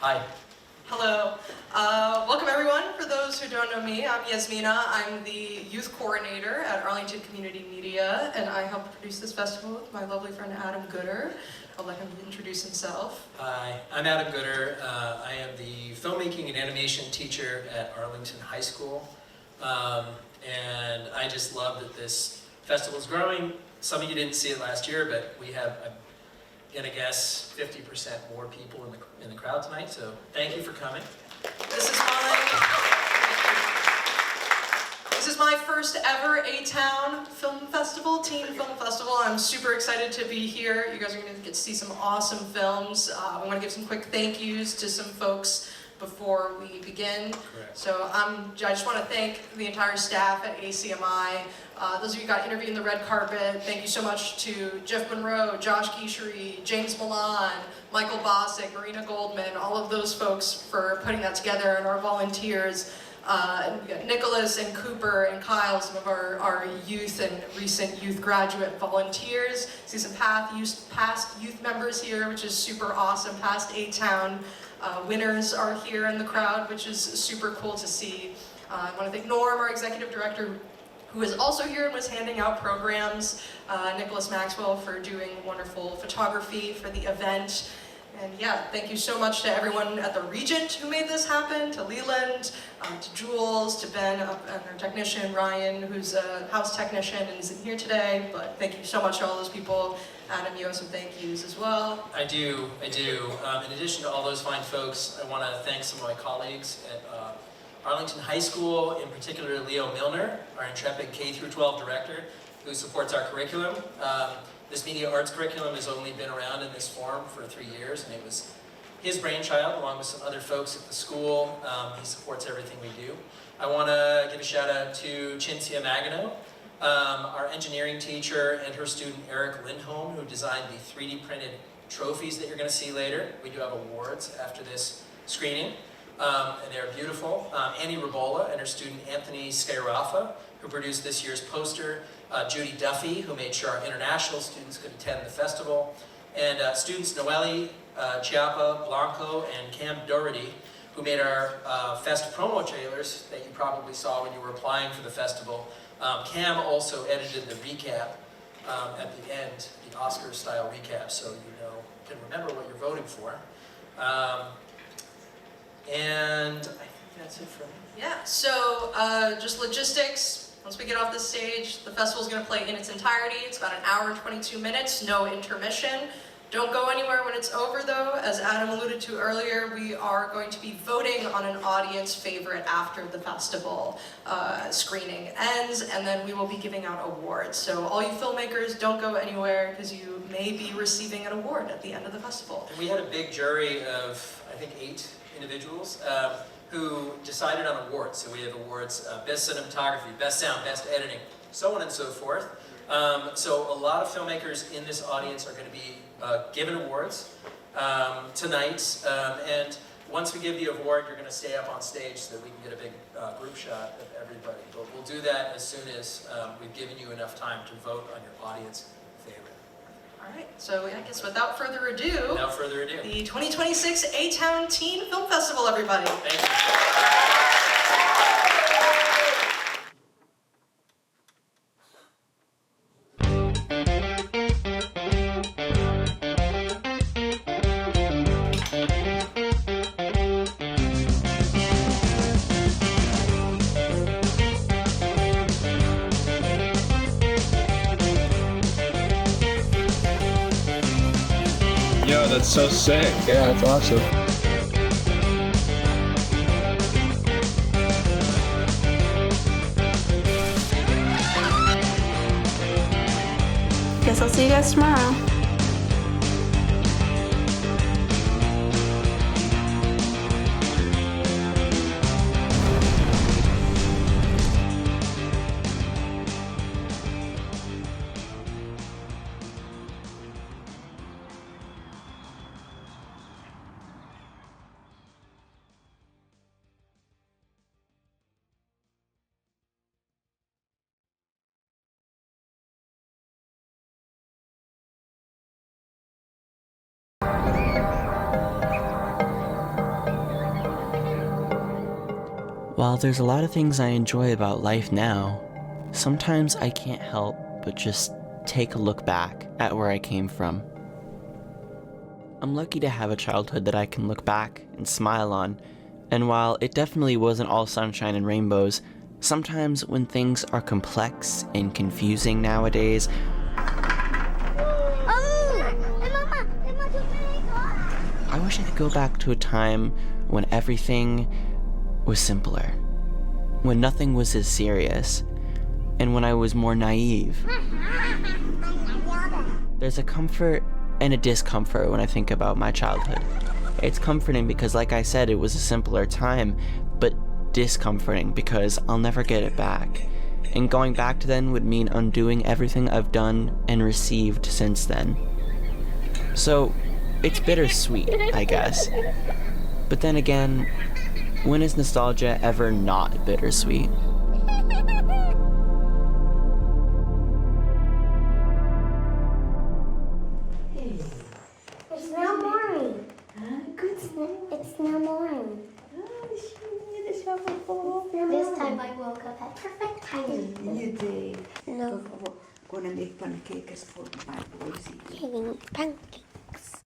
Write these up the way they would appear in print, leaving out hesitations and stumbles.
Hi. Hello. Welcome everyone. For those who don't know me, I'm Yasmina. I'm the youth coordinator at Arlington Community Media, and I help produce this festival with my lovely friend Adam Gooder. I'll let him introduce himself. Hi, I'm Adam Gooder. I am the filmmaking and animation teacher at Arlington High School. And I just love that this festival is growing. Some of you didn't see it last year, but we have, I'm gonna guess, 50% more people in the crowd tonight, so thank you for coming. This is my first ever A-Town film festival, teen film festival. I'm super excited to be here. You guys are gonna get to see some awesome films. I wanna give some quick thank yous to some folks before we begin. Correct. So I just want to thank the entire staff at ACMI. Those of you who got interviewed in the red carpet, thank you so much to Jeff Monroe, Josh Guichery, James Milan, Michael Bosick, Marina Goldman, all of those folks for putting that together, and our volunteers. We got Nicolas and Cooper and Kyle, some of our youth and recent youth graduate volunteers. See some past youth members here, which is super awesome, past A-Town. Winners are here in the crowd, which is super cool to see. I want to thank Norm, our executive director, who is also here and was handing out programs. Nicholas Maxwell for doing wonderful photography for the event. And yeah, thank you so much to everyone at the Regent who made this happen, to Leland, to Jules, to Ben, and our technician, Ryan, who's a house technician and isn't here today. But thank you so much to all those people. Adam, you have some thank yous as well. I do. In addition to all those fine folks, I want to thank some of my colleagues at Arlington High School, in particular Leo Milner, our intrepid K-12 director, who supports our curriculum. This media arts curriculum has only been around in this form for 3 years, and it was his brainchild, along with some other folks at the school. He supports everything we do. I want to give a shout out to Cinzia Magano, our engineering teacher, and her student Eric Lindholm, who designed the 3D printed trophies that you're going to see later. We do have awards after this screening, and they're beautiful. Annie Ribola and her student Anthony Scairafa, who produced this year's poster. Judy Duffy, who made sure our international students could attend the festival. And students Noelle Chiappa Blanco and Cam Dority, who made our fest promo trailers that you probably saw when you were applying for the festival. Cam also edited the recap at the end, the Oscar-style recap, so you can remember what you're voting for. And I think that's it for me. Yeah, so just logistics. Once we get off this stage, the festival's going to play in its entirety. It's about 1 hour and 22 minutes, no intermission. Don't go anywhere when it's over, though. As Adam alluded to earlier, we are going to be voting on an audience favorite after the festival screening ends, and then we will be giving out awards. So all you filmmakers, don't go anywhere, because you may be receiving an award at the end of the festival. And we had a big jury of, I think, 8 individuals who decided on awards. So we have awards, best cinematography, best sound, best editing, so on and so forth. So a lot of filmmakers in this audience are going to be given awards tonight. And once we give the award, you're going to stay up on stage so that we can get a big group shot of everybody. But we'll do that as soon as we've given you enough time to vote on your audience favorite. All right, so I guess without further ado, the 2026 A-Town Teen Film Festival, everybody. Thank you. Yo, that's so sick. Yeah, that's awesome. Guess I'll see you guys tomorrow. While there's a lot of things I enjoy about life now, sometimes I can't help but just take a look back at where I came from. I'm lucky to have a childhood that I can look back and smile on, and while it definitely wasn't all sunshine and rainbows, sometimes when things are complex and confusing nowadays, I wish I could go back to a time when everything was simpler, when nothing was as serious, and when I was more naive. There's a comfort and a discomfort when I think about my childhood. It's comforting because, like I said, it was a simpler time, but discomforting because I'll never get it back. And going back to then would mean undoing everything I've done and received since then. So, it's bittersweet, I guess. But then again, when is nostalgia ever not bittersweet? It's now morning. It's now morning. This time I woke up at perfect timing. You did. No. Gonna make pancakes for my boys. Eating pancakes.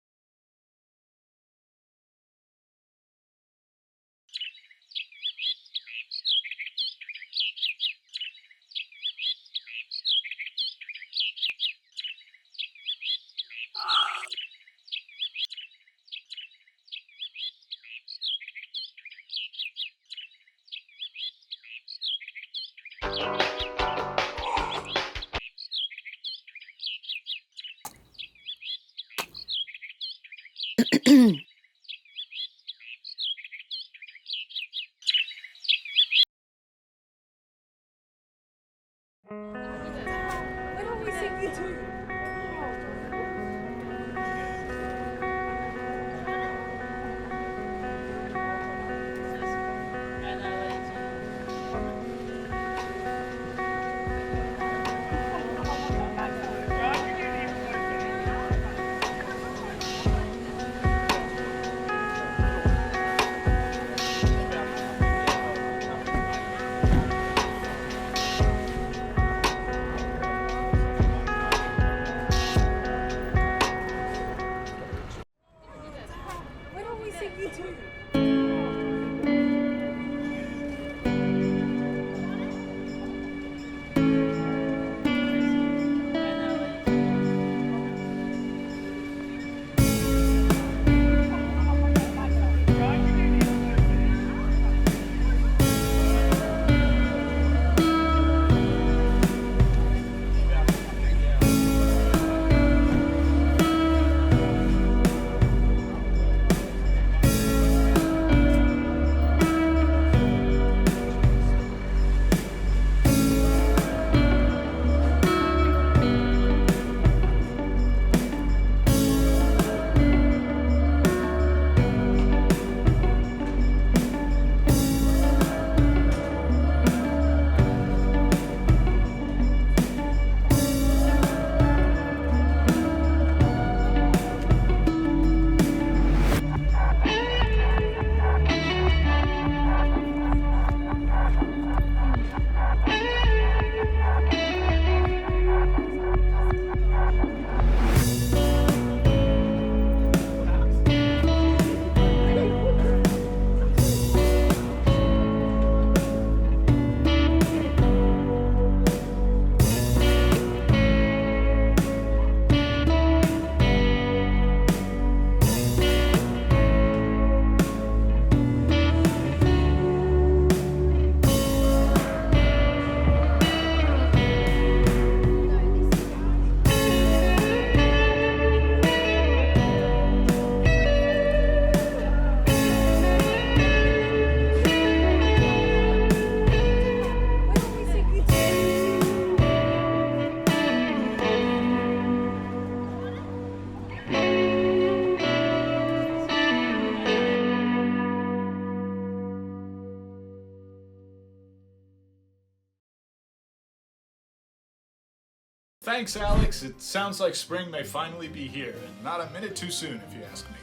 Thanks, Alex. It sounds like spring may finally be here, and not a minute too soon, if you ask me.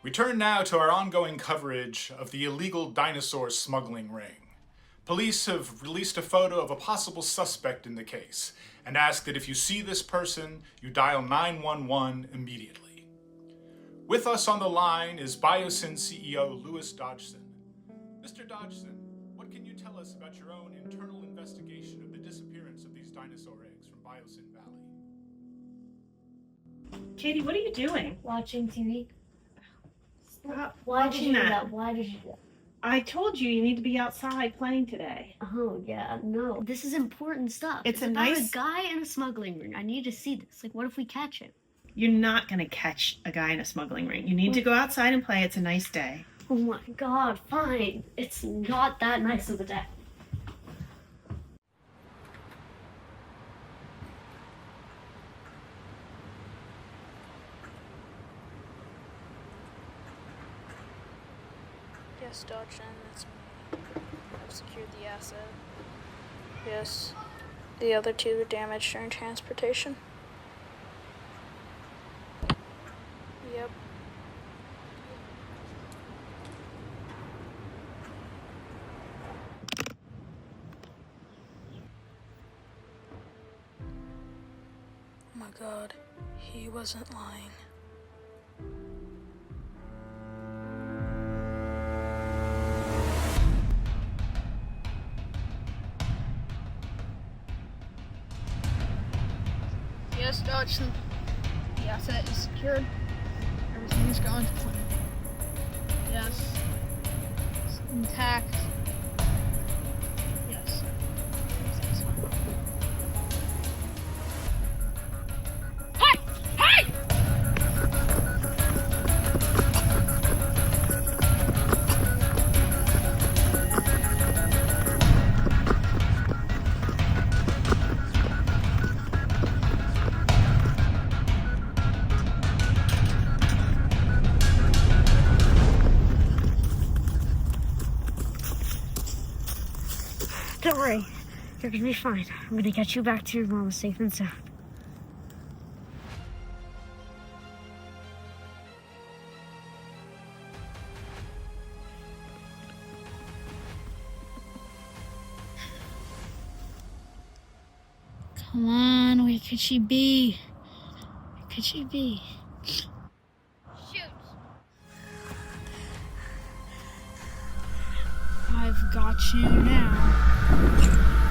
We turn now to our ongoing coverage of the illegal dinosaur smuggling ring. Police have released a photo of a possible suspect in the case and ask that if you see this person, you dial 911 immediately. With us on the line is Biosyn CEO Louis Dodgson. Mr. Dodgson, what can you tell us about your own internal investigation of the disappearance of these dinosaur eggs from Biosyn Valley? Katie, what are you doing? Watching TV. Stop Why did watching you do that. that? Why did you do that? I told you need to be outside playing today. Oh, yeah, no. This is important stuff. It's a about nice- a guy in a smuggling ring. I need to see this. Like, what if we catch him? You're not going to catch a guy in a smuggling ring. You need to go outside and play. It's a nice day. Oh my god, fine. It's not that nice of a day. Yes, Dodgson, it's me. I've secured the asset. Yes. The other two were damaged during transportation. Yep. Oh my god, he wasn't lying. Yes, Dodgson. The asset is secured. Everything is going to plan. Yes. It's intact. Yes. Everything's fine. Hey! Hey! Don't worry. You're gonna be fine. I'm gonna get you back to your mom safe and sound. Come on, where could she be? Where could she be? Shoot! I've got you now.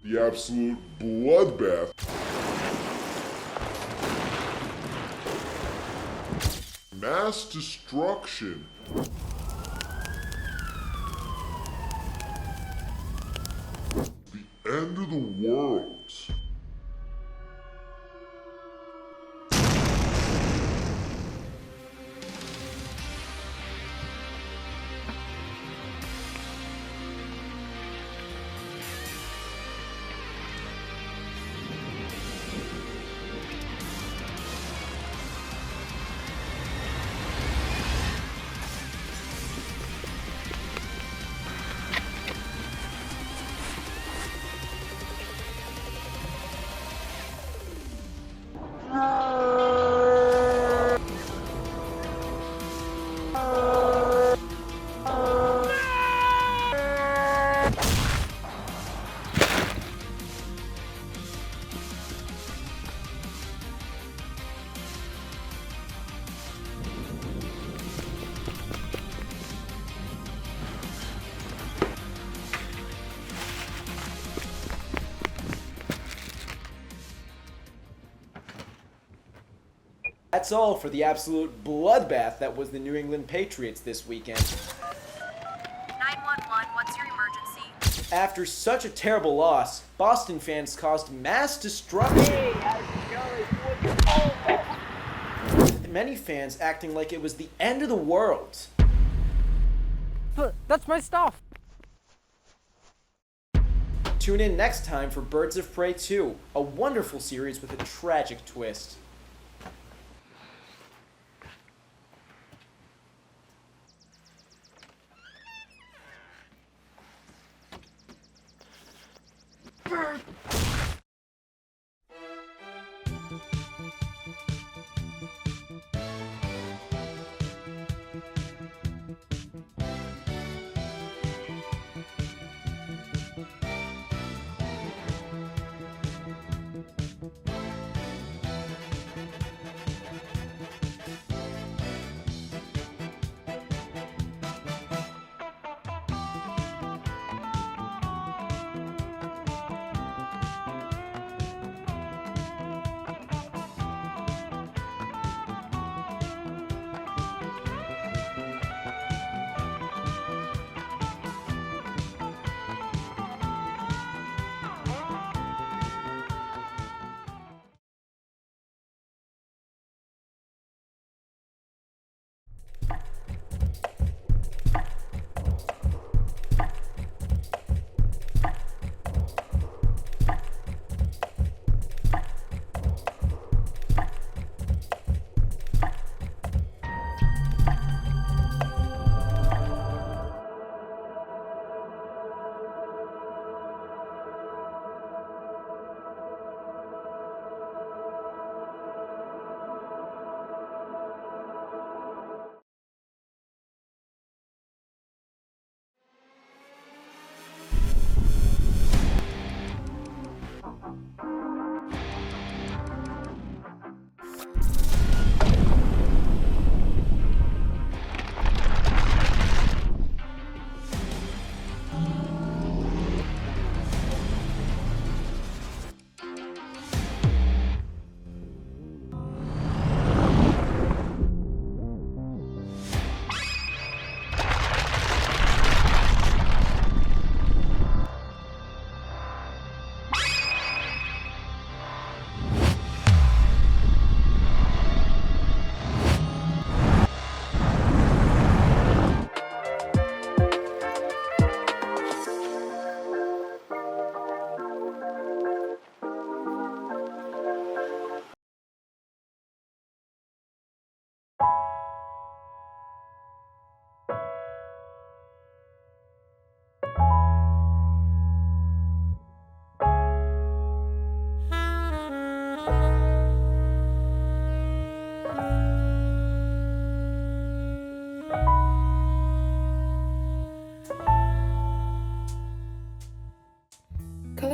The absolute bloodbath. Mass destruction. The end of the world. That's all for the absolute bloodbath that was the New England Patriots this weekend. 911, what's your emergency? After such a terrible loss, Boston fans caused mass destruction. With many fans acting like it was the end of the world. But that's my stuff! Tune in next time for Birds of Prey 2, a wonderful series with a tragic twist.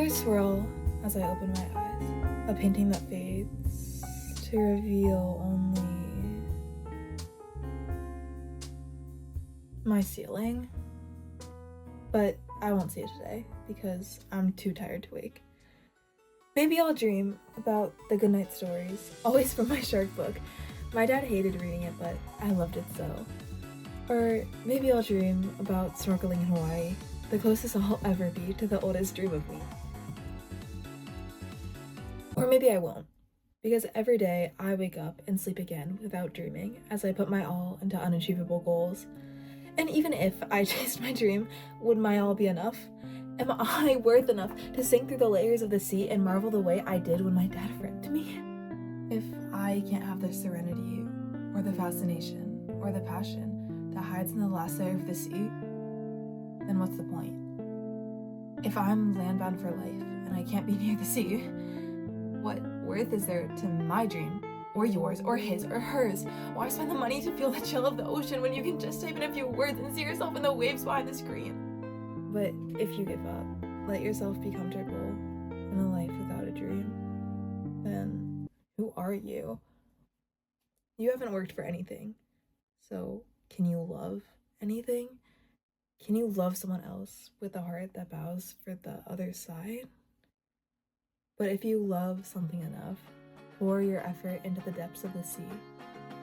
colors swirl as I open my eyes. A painting that fades to reveal only my ceiling. But I won't see it today because I'm too tired to wake. Maybe I'll dream about the goodnight stories, always from my shark book. My dad hated reading it, but I loved it so. Or maybe I'll dream about snorkeling in Hawaii, the closest I'll ever be to the oldest dream of me. Or maybe I won't, because every day I wake up and sleep again without dreaming as I put my all into unachievable goals. And even if I chased my dream, would my all be enough? Am I worth enough to sink through the layers of the sea and marvel the way I did when my dad friended me? If I can't have the serenity, or the fascination, or the passion that hides in the last layer of the sea, then what's the point? If I'm landbound for life and I can't be near the sea, what worth is there to my dream, or yours, or his, or hers? Why spend the money to feel the chill of the ocean when you can just type in a few words and see yourself in the waves behind the screen? But if you give up, let yourself be comfortable in a life without a dream, then who are you? You haven't worked for anything, so can you love anything? Can you love someone else with a heart that bows for the other side? But if you love something enough, pour your effort into the depths of the sea,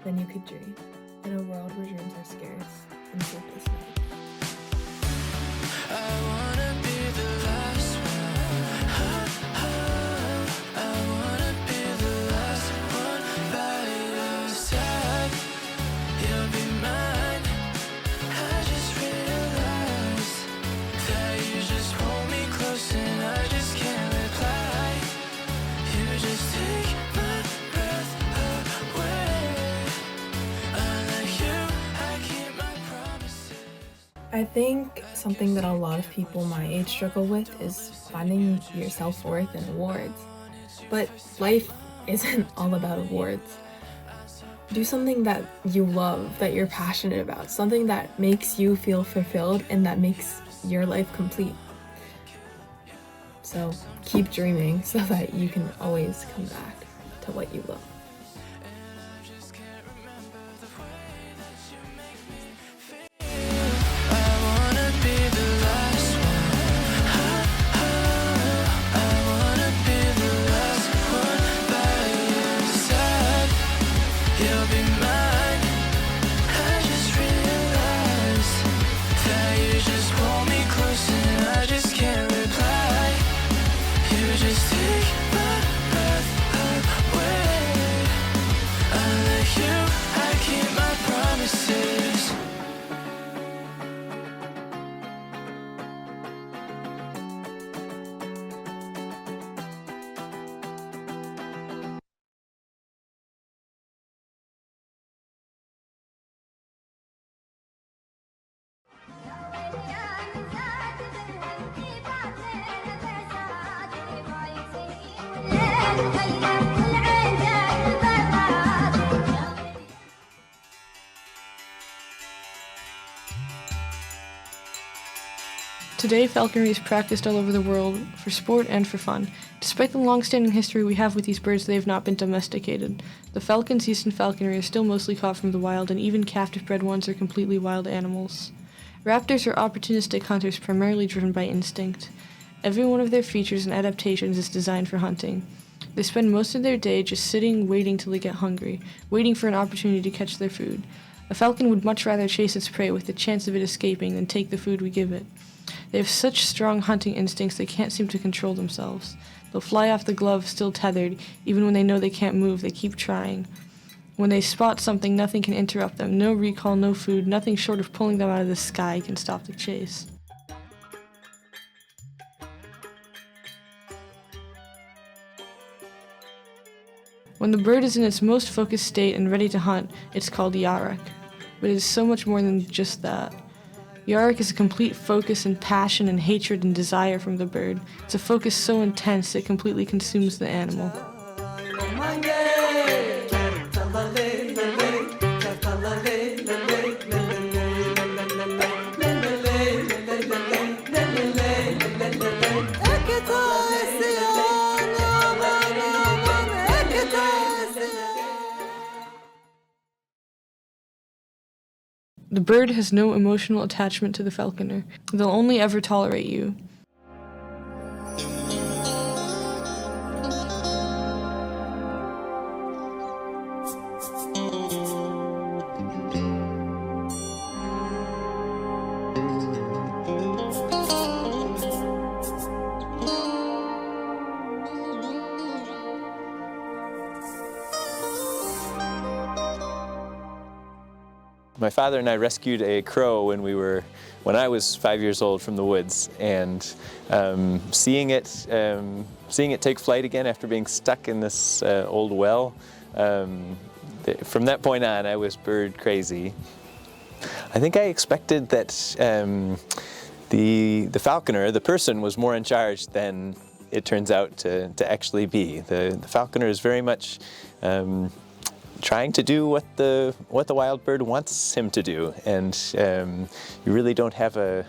then you could dream in a world where dreams are scarce and sleepless nights. I wanna be the last one. I wanna be the last one by your side. You'll be mine. I just realized that you just hold me close and I just can't reply. You just take my breath away. Unlike you, I keep my promises. I think something that a lot of people my age struggle with is finding your self-worth in awards. But life isn't all about awards. Do something that you love, that you're passionate about, something that makes you feel fulfilled and that makes your life complete. So keep dreaming so that you can always come back to what you love. Today, falconry is practiced all over the world for sport and for fun. Despite the long-standing history we have with these birds, they have not been domesticated. The falcons used in falconry are still mostly caught from the wild, and even captive-bred ones are completely wild animals. Raptors are opportunistic hunters primarily driven by instinct. Every one of their features and adaptations is designed for hunting. They spend most of their day just sitting, waiting till they get hungry, waiting for an opportunity to catch their food. A falcon would much rather chase its prey with the chance of it escaping than take the food we give it. They have such strong hunting instincts they can't seem to control themselves. They'll fly off the glove still tethered, even when they know they can't move, they keep trying. When they spot something, nothing can interrupt them. No recall, no food, nothing short of pulling them out of the sky can stop the chase. When the bird is in its most focused state and ready to hunt, it's called Yarak. But it is so much more than just that. Yarak is a complete focus and passion and hatred and desire from the bird. It's a focus so intense it completely consumes the animal. The bird has no emotional attachment to the falconer. They'll only ever tolerate you. My father and I rescued a crow when I was 5 years old from the woods, and seeing it take flight again after being stuck in this old well, from that point on I was bird crazy. I think I expected that the falconer, the person, was more in charge than it turns out to actually be. The falconer is very much trying to do what the wild bird wants him to do, and you really don't have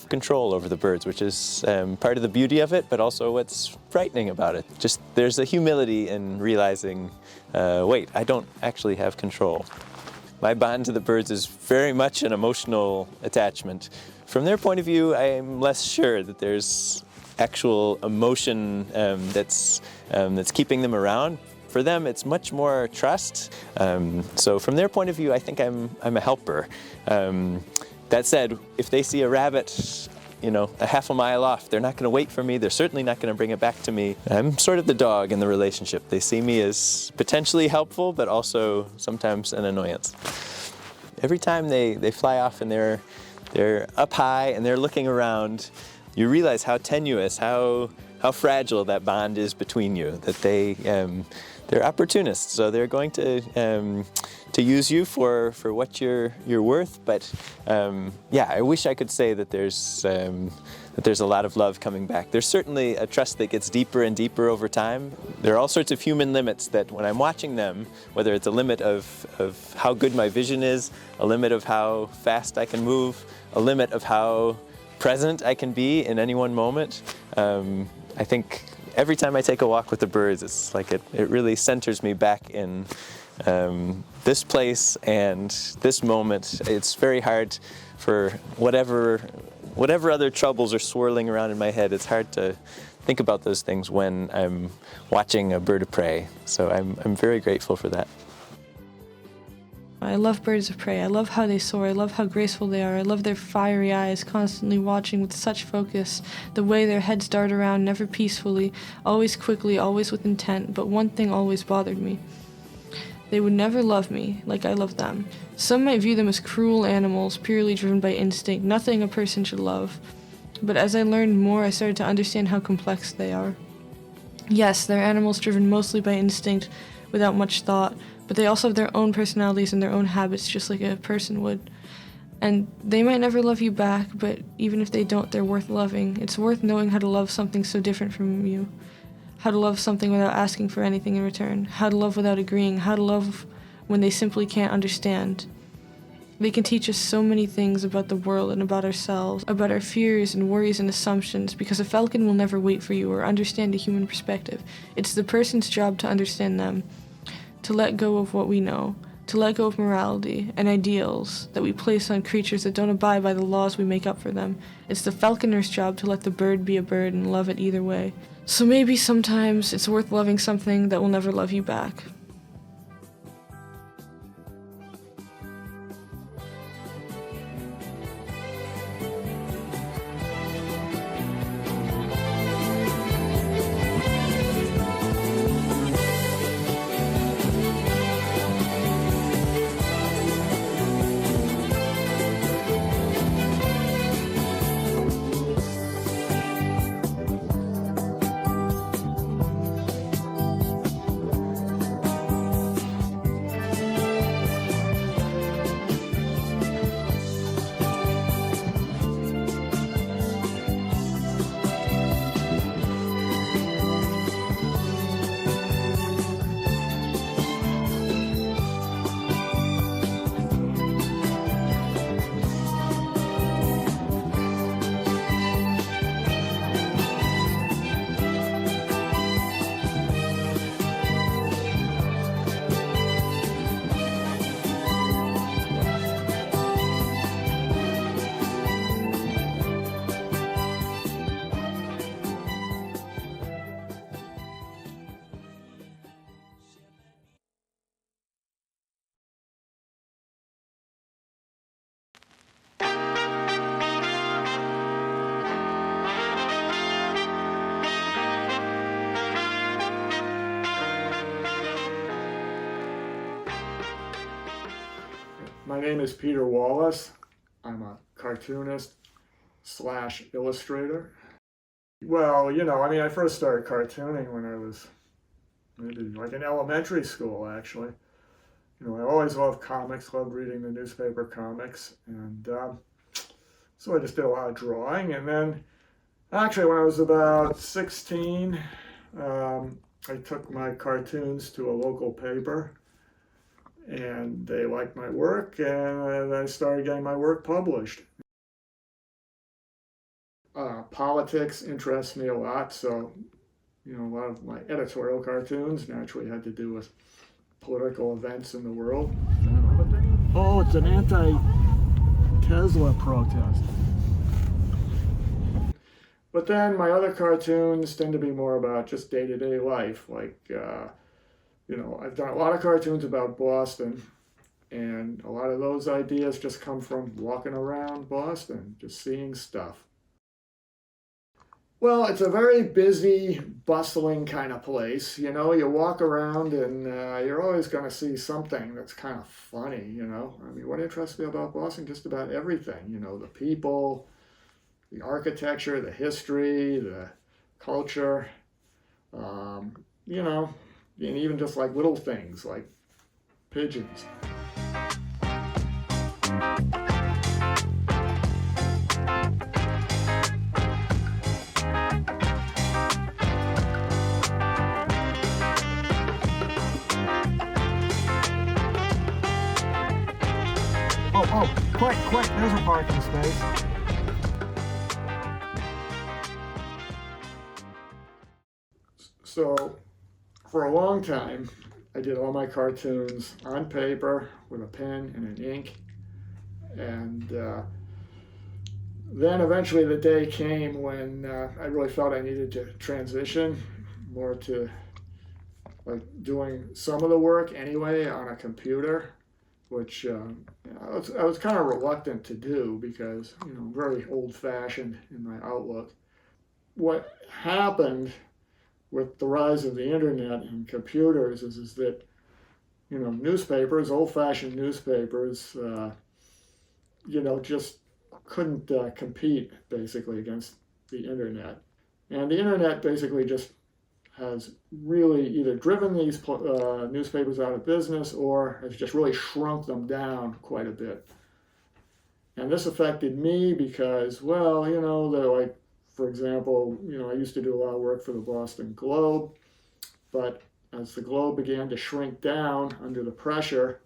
control over the birds, which is part of the beauty of it, but also what's frightening about it. Just there's a humility in realizing, wait, I don't actually have control. My bond to the birds is very much an emotional attachment. From their point of view, I'm less sure that there's actual emotion that's keeping them around. For them, it's much more trust. So from their point of view, I think I'm a helper. That said, if they see a rabbit, a half a mile off, they're not going to wait for me. They're certainly not going to bring it back to me. I'm sort of the dog in the relationship. They see me as potentially helpful, but also sometimes an annoyance. Every time they fly off and they're up high and they're looking around, you realize how tenuous, how fragile that bond is between you. That they're opportunists, so they're going to use you for what you're worth. But I wish I could say that there's a lot of love coming back. There's certainly a trust that gets deeper and deeper over time. There are all sorts of human limits that when I'm watching them, whether it's a limit of how good my vision is, a limit of how fast I can move, a limit of how present I can be in any one moment. I think every time I take a walk with the birds, it's like it really centers me back in this place and this moment. It's very hard for whatever other troubles are swirling around in my head. It's hard to think about those things when I'm watching a bird of prey. So I'm very grateful for that. I love birds of prey. I love how they soar. I love how graceful they are. I love their fiery eyes, constantly watching with such focus. The way their heads dart around, never peacefully, always quickly, always with intent. But one thing always bothered me. They would never love me like I love them. Some might view them as cruel animals, purely driven by instinct, nothing a person should love. But as I learned more, I started to understand how complex they are. Yes, they're animals driven mostly by instinct, without much thought, but they also have their own personalities and their own habits, just like a person would. And they might never love you back, but even if they don't, they're worth loving. It's worth knowing how to love something so different from you. How to love something without asking for anything in return. How to love without agreeing. How to love when they simply can't understand. They can teach us so many things about the world and about ourselves, about our fears and worries and assumptions, because a falcon will never wait for you or understand a human perspective. It's the person's job to understand them, to let go of what we know, to let go of morality and ideals that we place on creatures that don't abide by the laws we make up for them. It's the falconer's job to let the bird be a bird and love it either way. So maybe sometimes it's worth loving something that will never love you back. My name is Peter Wallace. I'm a cartoonist / illustrator. Well, I first started cartooning when I was maybe like in elementary school, actually. I always loved comics, loved reading the newspaper comics, and so I just did a lot of drawing. And then, actually, when I was about 16, I took my cartoons to a local paper, and they liked my work, and I started getting my work published. Politics interests me a lot, so a lot of my editorial cartoons naturally had to do with political events in the world. Oh, it's an anti-Tesla protest. But then my other cartoons tend to be more about just day-to-day life, like I've done a lot of cartoons about Boston, and a lot of those ideas just come from walking around Boston, just seeing stuff. Well, it's a very busy, bustling kind of place. You walk around and you're always going to see something that's kind of funny, what interests me about Boston? Just about everything, the people, the architecture, the history, the culture, and even just like little things like pigeons. Oh, quick, there's a parking space. So, for a long time, I did all my cartoons on paper with a pen and an ink. And then eventually the day came when I really felt I needed to transition more to like doing some of the work anyway on a computer, which I was kind of reluctant to do because, I'm very old-fashioned in my outlook. What happened with the rise of the internet and computers is that, newspapers, old-fashioned newspapers, just couldn't compete basically against the internet. And the internet basically just has really either driven these newspapers out of business or has just really shrunk them down quite a bit. And this affected me because, well, they're like, for example, I used to do a lot of work for the Boston Globe, but as the Globe began to shrink down under the pressure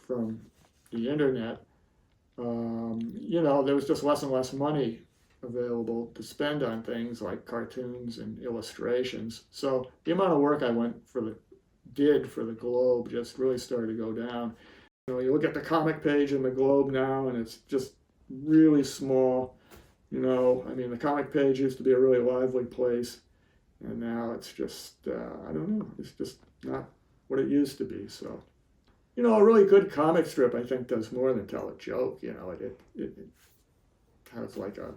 from the internet, there was just less and less money available to spend on things like cartoons and illustrations. So the amount of work I did for the Globe just really started to go down. You look at the comic page in the Globe now, and it's just really small. The comic page used to be a really lively place, and now it's just, I don't know, it's just not what it used to be. So, a really good comic strip, I think, does more than tell a joke. It has like a,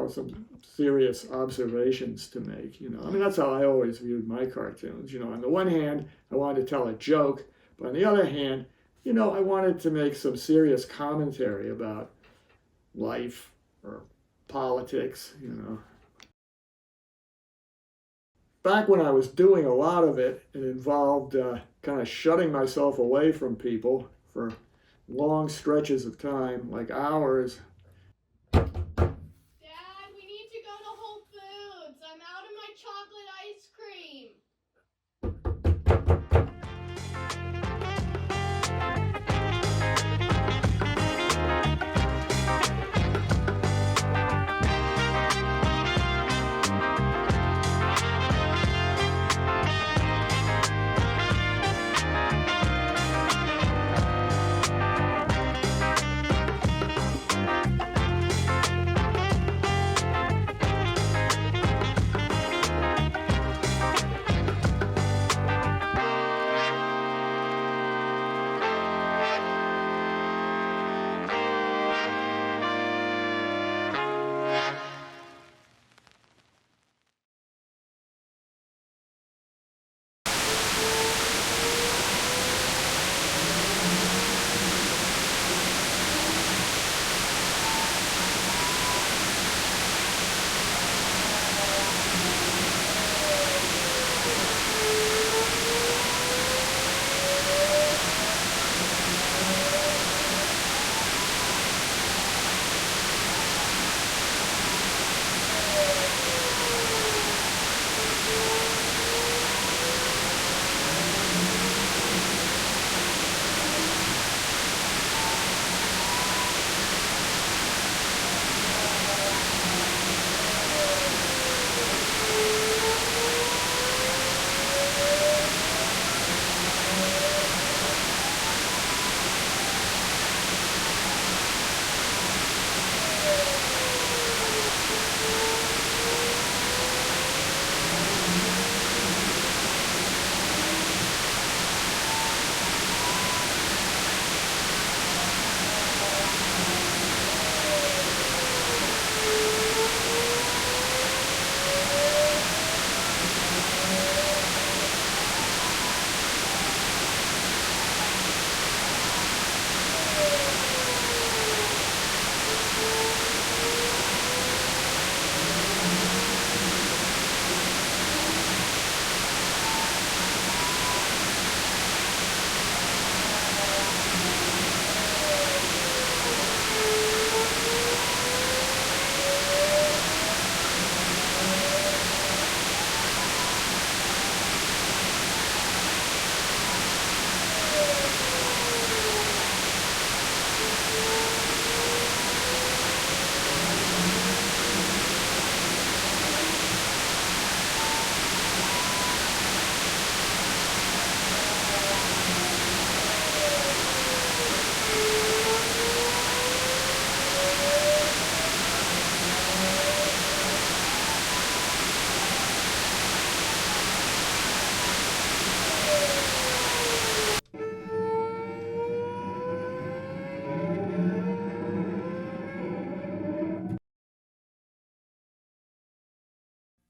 some serious observations to make. That's how I always viewed my cartoons. On the one hand, I wanted to tell a joke, but on the other hand, I wanted to make some serious commentary about life or politics, Back when I was doing a lot of it, it involved kind of shutting myself away from people for long stretches of time, like hours. Dad, we need to go to Whole Foods. I'm out of my chocolate ice cream.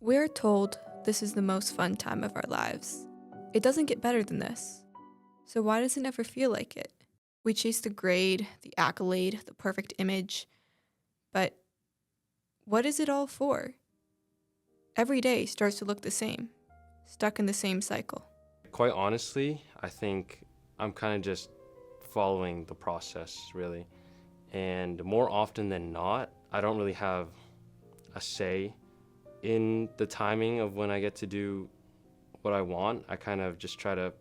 We're told this is the most fun time of our lives. It doesn't get better than this. So why does it never feel like it? We chase the grade, the accolade, the perfect image. But what is it all for? Every day starts to look the same, stuck in the same cycle. Quite honestly, I think I'm kind of just following the process, really. And more often than not, I don't really have a say in the timing of when I get to do what I want. I kind of just try to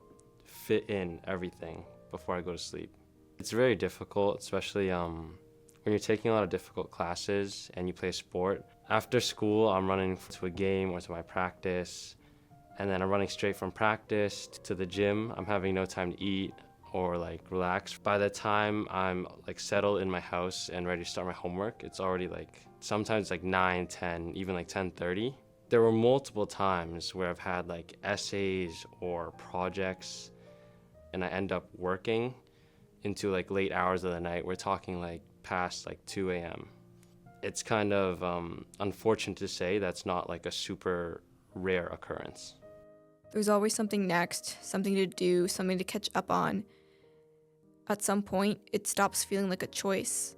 fit in everything before I go to sleep. It's very difficult, especially when you're taking a lot of difficult classes and you play a sport. After school, I'm running to a game or to my practice, and then I'm running straight from practice to the gym. I'm having no time to eat or like relax. By the time I'm like settled in my house and ready to start my homework, it's already like sometimes like 9, 10, even like 10:30. There were multiple times where I've had like essays or projects and I end up working into like late hours of the night. We're talking like past like 2 a.m. It's kind of unfortunate to say that's not like a super rare occurrence. There's always something next, something to do, something to catch up on. At some point, it stops feeling like a choice.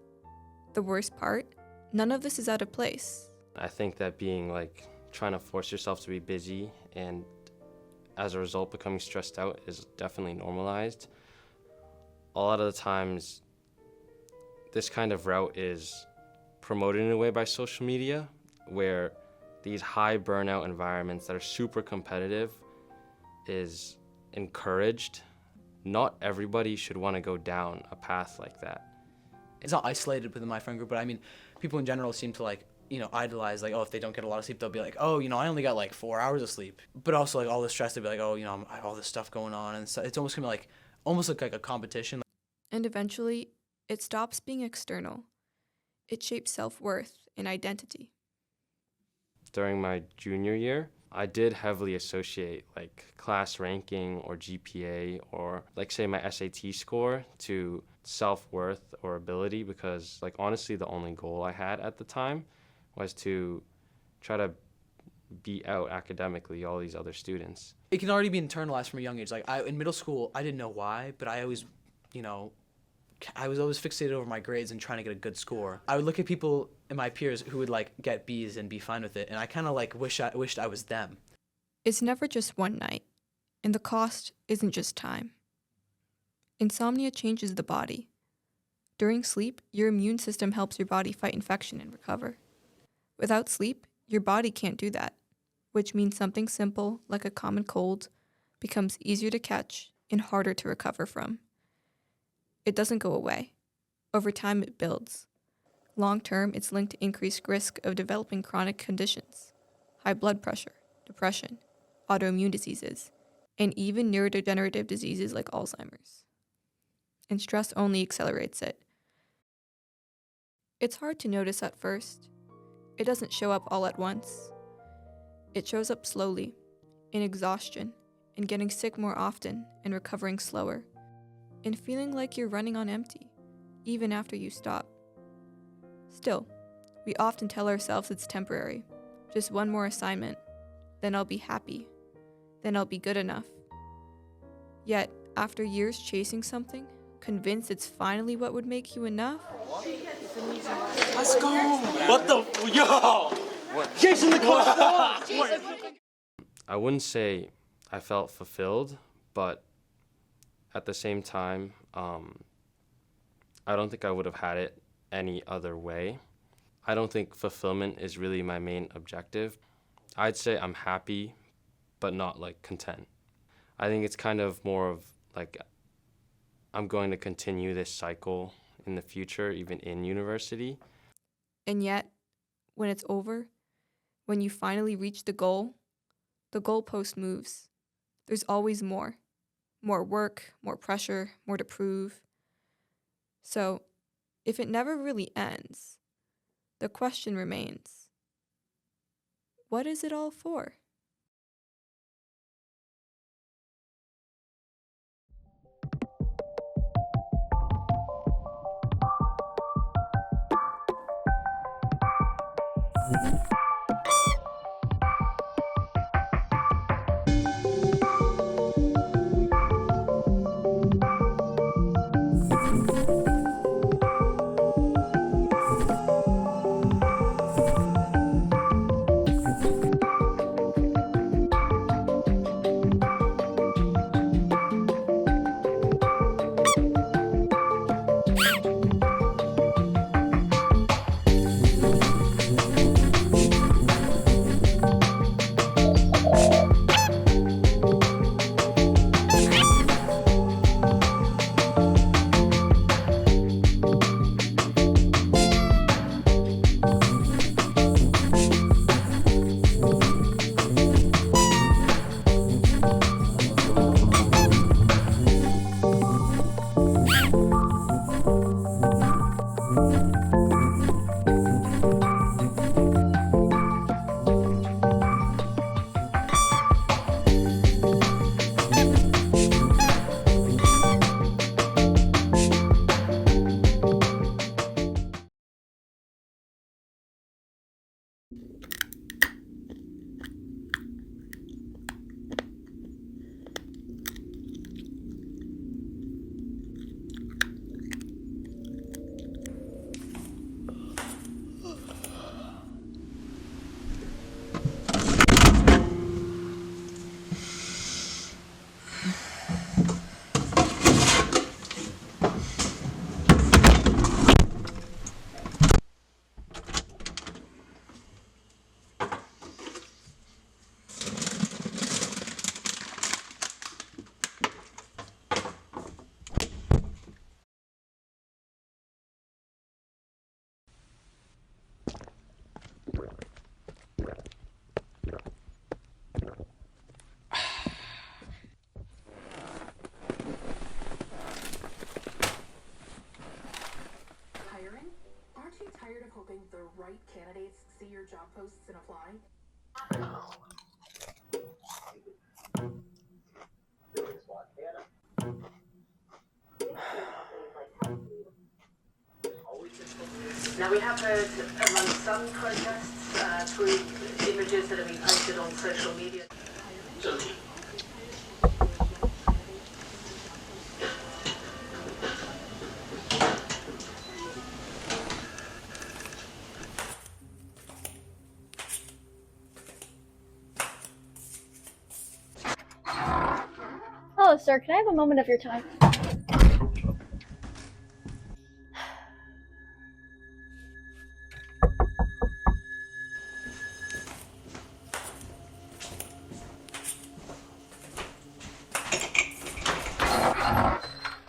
The worst part, none of this is out of place. I think that being like trying to force yourself to be busy and as a result becoming stressed out is definitely normalized. A lot of the times, this kind of route is promoted in a way by social media, where these high burnout environments that are super competitive is encouraged. Not everybody should want to go down a path like that. It's not isolated within my friend group, but I mean, people in general seem to like, idolize, like, oh, if they don't get a lot of sleep, they'll be like, oh, I only got like 4 hours of sleep. But also like all the stress, they'll be like, oh, I have all this stuff going on. And so it's almost gonna be almost like a competition. And eventually, it stops being external. It shapes self-worth and identity. During my junior year, I did heavily associate like class ranking or GPA or like say my SAT score to self-worth or ability, because like honestly the only goal I had at the time was to try to beat out academically all these other students. It can already be internalized from a young age. Like in middle school, I didn't know why, but I always, I was always fixated over my grades and trying to get a good score. I would look at people in my peers who would like get B's and be fine with it, and I kind of like wished I was them. It's never just one night, and the cost isn't just time. Insomnia changes the body. During sleep, your immune system helps your body fight infection and recover. Without sleep, your body can't do that, which means something simple, like a common cold, becomes easier to catch and harder to recover from. It doesn't go away. Over time, it builds. Long term, it's linked to increased risk of developing chronic conditions, high blood pressure, depression, autoimmune diseases, and even neurodegenerative diseases like Alzheimer's. And stress only accelerates it. It's hard to notice at first. It doesn't show up all at once. It shows up slowly, in exhaustion, in getting sick more often and recovering slower, in feeling like you're running on empty, even after you stop. Still, we often tell ourselves it's temporary, just one more assignment, then I'll be happy, then I'll be good enough. Yet, after years chasing something, convinced it's finally what would make you enough, Let's go! What the? Yo! Jason the Costa! I wouldn't say I felt fulfilled, but at the same time, I don't think I would have had it any other way. I don't think fulfillment is really my main objective. I'd say I'm happy, but not like content. I think it's kind of more of like I'm going to continue this cycle in the future, even in university. and yet, when it's over, when you finally reach the goalpost moves. There's always more. More work, more pressure, more to prove. So, if it never really ends, the question remains, what is it all for? tired of hoping the right candidates see your job posts and apply? Now we have heard among some protests through images that have been posted on social media. Hello, sir. Can I have a moment of your time?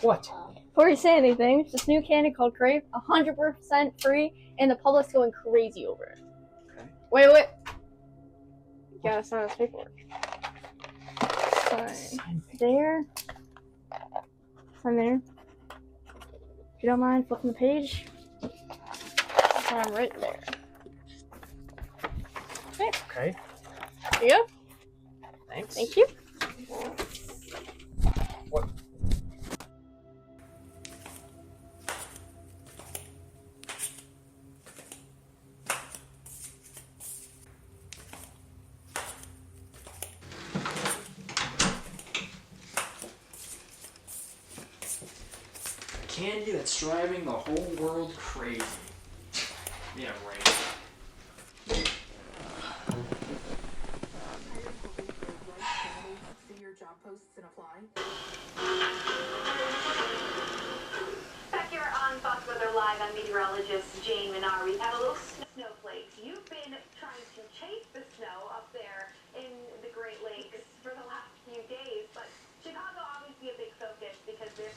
What? Before you say anything, it's this new candy called Crave, 100% free, and the public's going crazy over it. Okay. Wait. You gotta sign this paperwork. Sign there. Sign there. If you don't mind flipping the page, sign right there. Okay. Okay. There you go. Thanks. Thank you. What? Candy that's driving the whole world crazy. Yeah, right. See your job posts and apply? Back here on Fox Weather Live, I'm meteorologist Jane Minari. We have a little snowflakes. You've been trying to chase the snow up there in the Great Lakes for the last few days, but Chicago obviously a big focus because there's...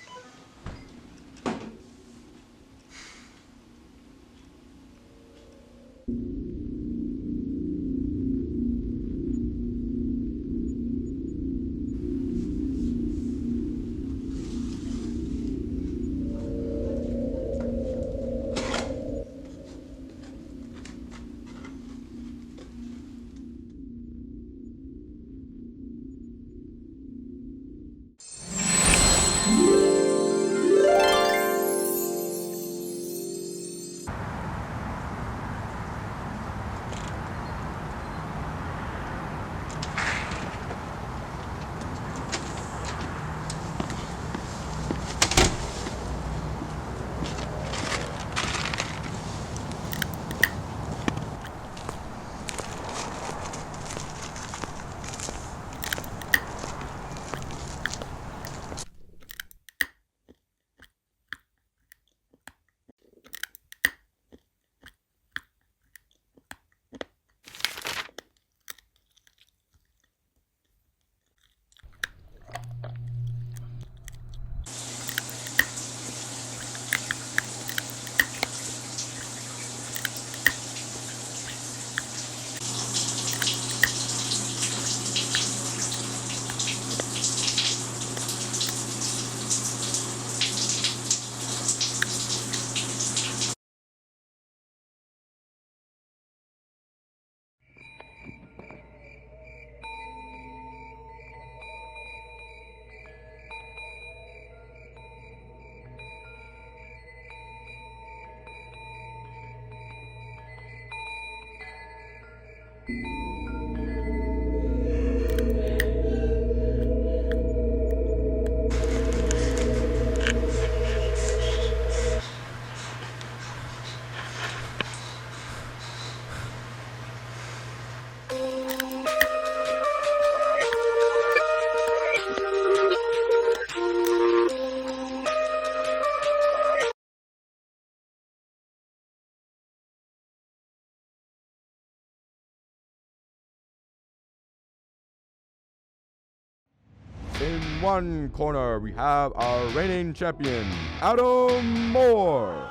In one corner, we have our reigning champion, Adam Moore.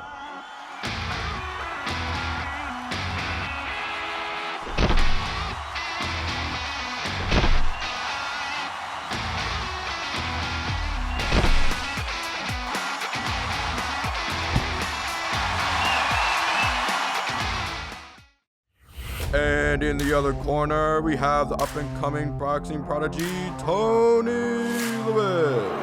And in the other corner, we have the up-and-coming boxing prodigy, Tony Lewis.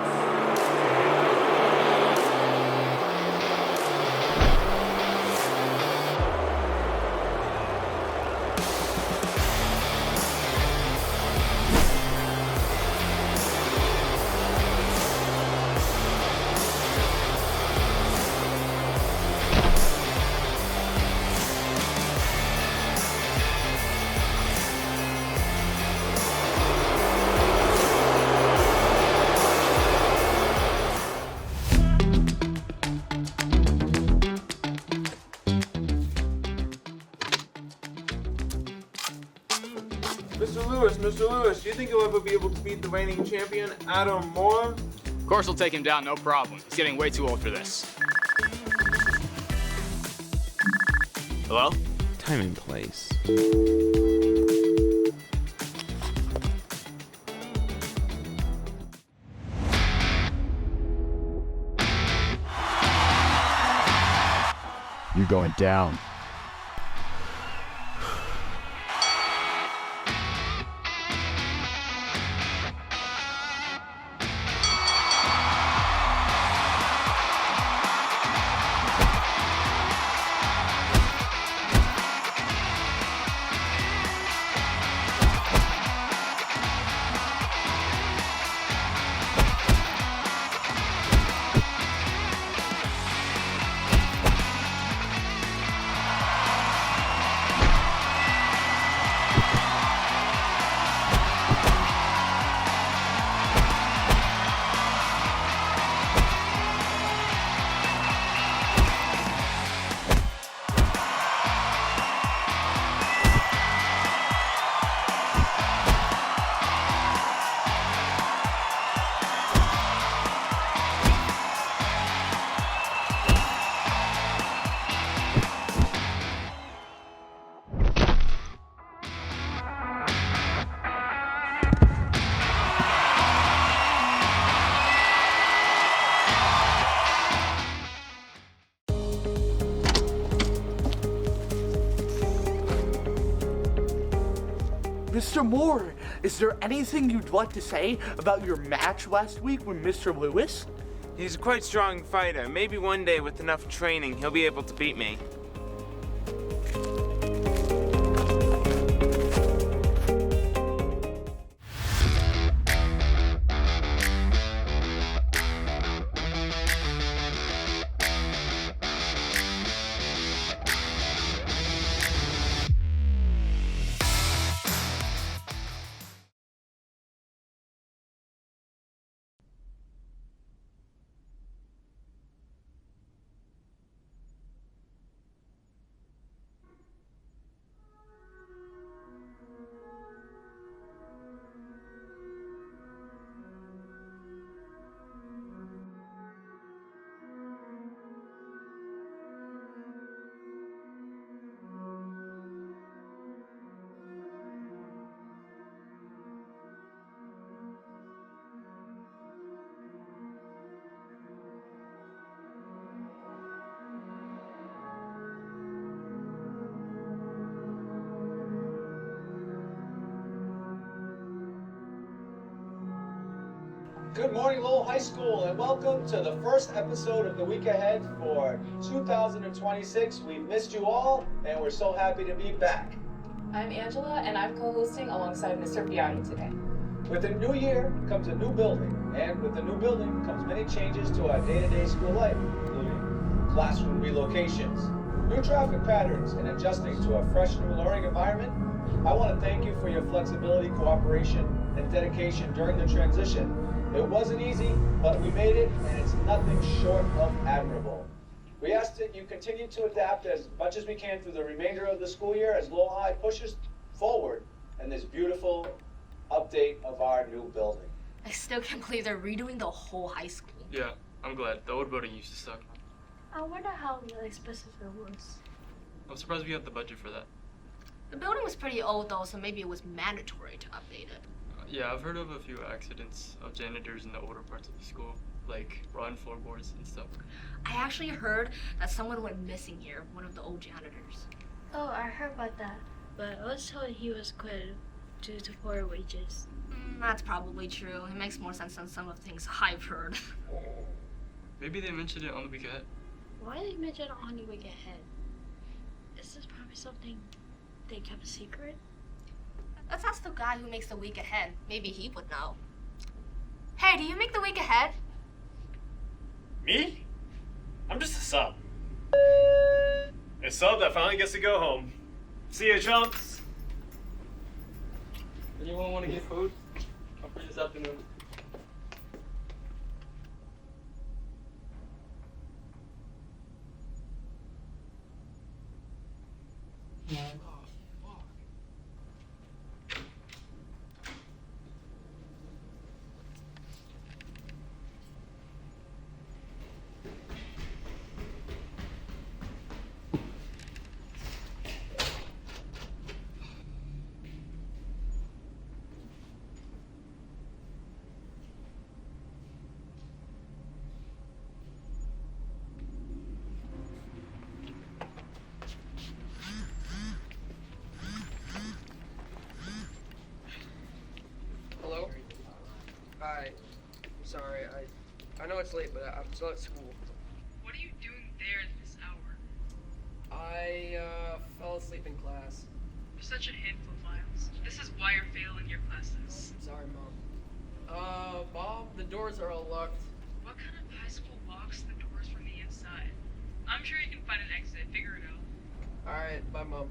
Mr. Lewis, do you think you'll ever be able to beat the reigning champion, Adam Moore? Of course we'll take him down, no problem. He's getting way too old for this. Hello? Time and place. You're going down. Mr. Moore, is there anything you'd like to say about your match last week with Mr. Lewis? He's a quite strong fighter. Maybe one day with enough training, he'll be able to beat me. Good morning, Lowell High School, and welcome to the first episode of the week ahead for 2026. We've missed you all, and we're so happy to be back. I'm Angela, and I'm co-hosting alongside Mr. Piatti today. With a new year comes a new building, and with the new building comes many changes to our day-to-day school life, including classroom relocations, new traffic patterns, and adjusting to a fresh new learning environment. I want to thank you for your flexibility, cooperation, and dedication during the transition. It wasn't easy, but we made it, and it's nothing short of admirable. We ask that you continue to adapt as much as we can through the remainder of the school year as Lowell High pushes forward in this beautiful update of our new building. I still can't believe they're redoing the whole high school. Yeah, I'm glad. The old building used to suck. I wonder how expensive it was. I'm surprised we have the budget for that. The building was pretty old though, so maybe it was mandatory to update it. Yeah, I've heard of a few accidents of janitors in the older parts of the school, like rotten floorboards and stuff. I actually heard that someone went missing here, one of the old janitors. Oh, I heard about that, but I was told he was quit due to poor wages. That's probably true. It makes more sense than some of the things I've heard. Maybe they mentioned it on the week ahead. Why did they mention it on the week ahead? Is this probably something they kept a secret? Let's ask the guy who makes the week ahead. Maybe he would know. Hey, do you make the week ahead? Me? I'm just a sub. A sub that finally gets to go home. See ya, chumps. Anyone want to get food? I'm free this afternoon. Hello? Hi. Sorry, I know it's late, but I'm still at school. What are you doing there at this hour? I fell asleep in class. You're such a handful, Miles. This is why you're failing your classes. Sorry, Mom. Mom, the doors are all locked. What kind of high school locks the doors from the inside? I'm sure you can find an exit. Figure it out. Alright, bye, Mom.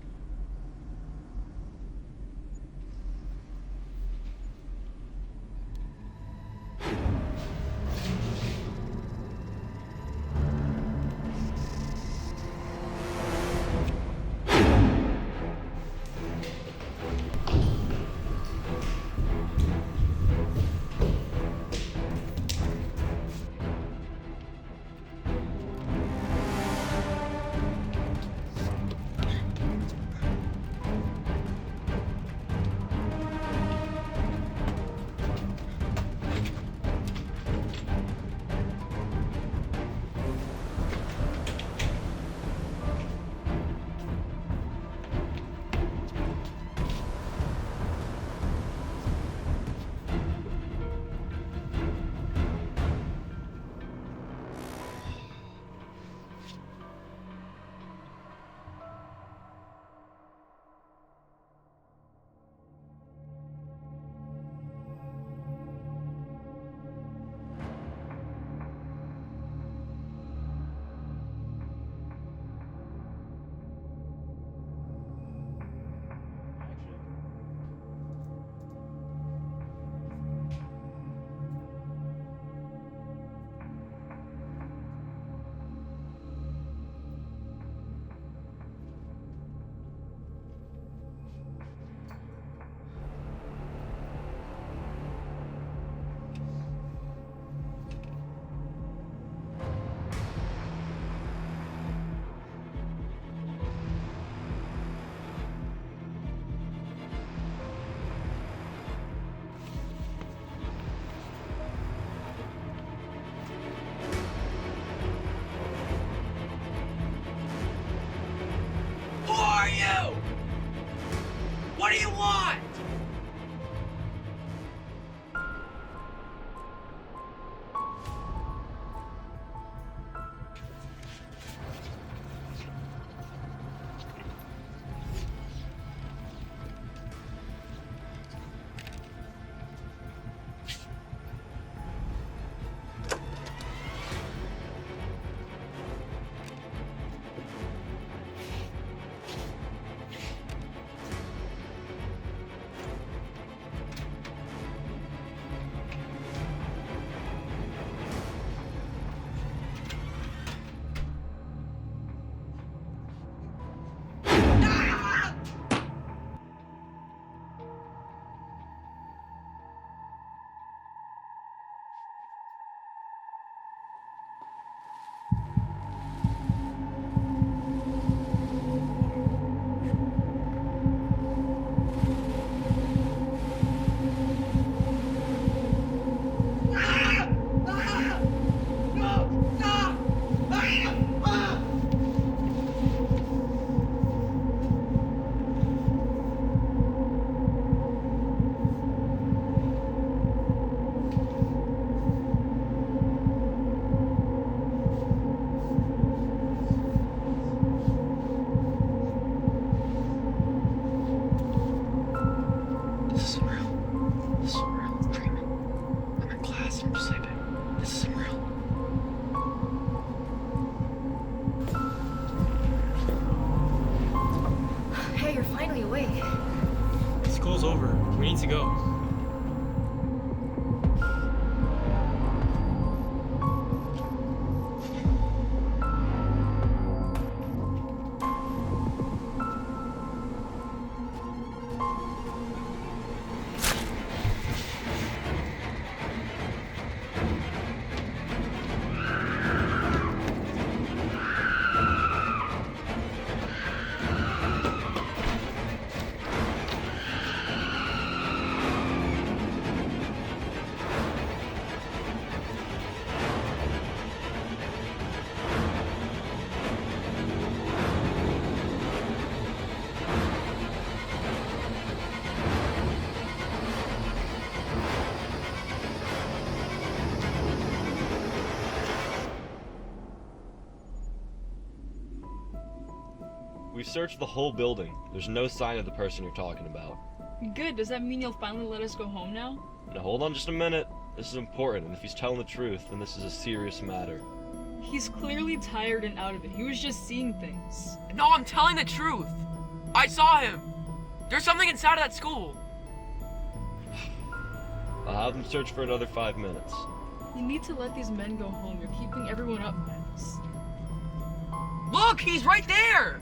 What do you want? awake. School's over. We need to go. We've searched the whole building. There's no sign of the person you're talking about. Good, does that mean you'll finally let us go home now? Now hold on just a minute. This is important, and if he's telling the truth, then this is a serious matter. He's clearly tired and out of it. He was just seeing things. No, I'm telling the truth. I saw him. There's something inside of that school. I'll have them search for another 5 minutes. You need to let these men go home. You're keeping everyone up, Max. Look, he's right there.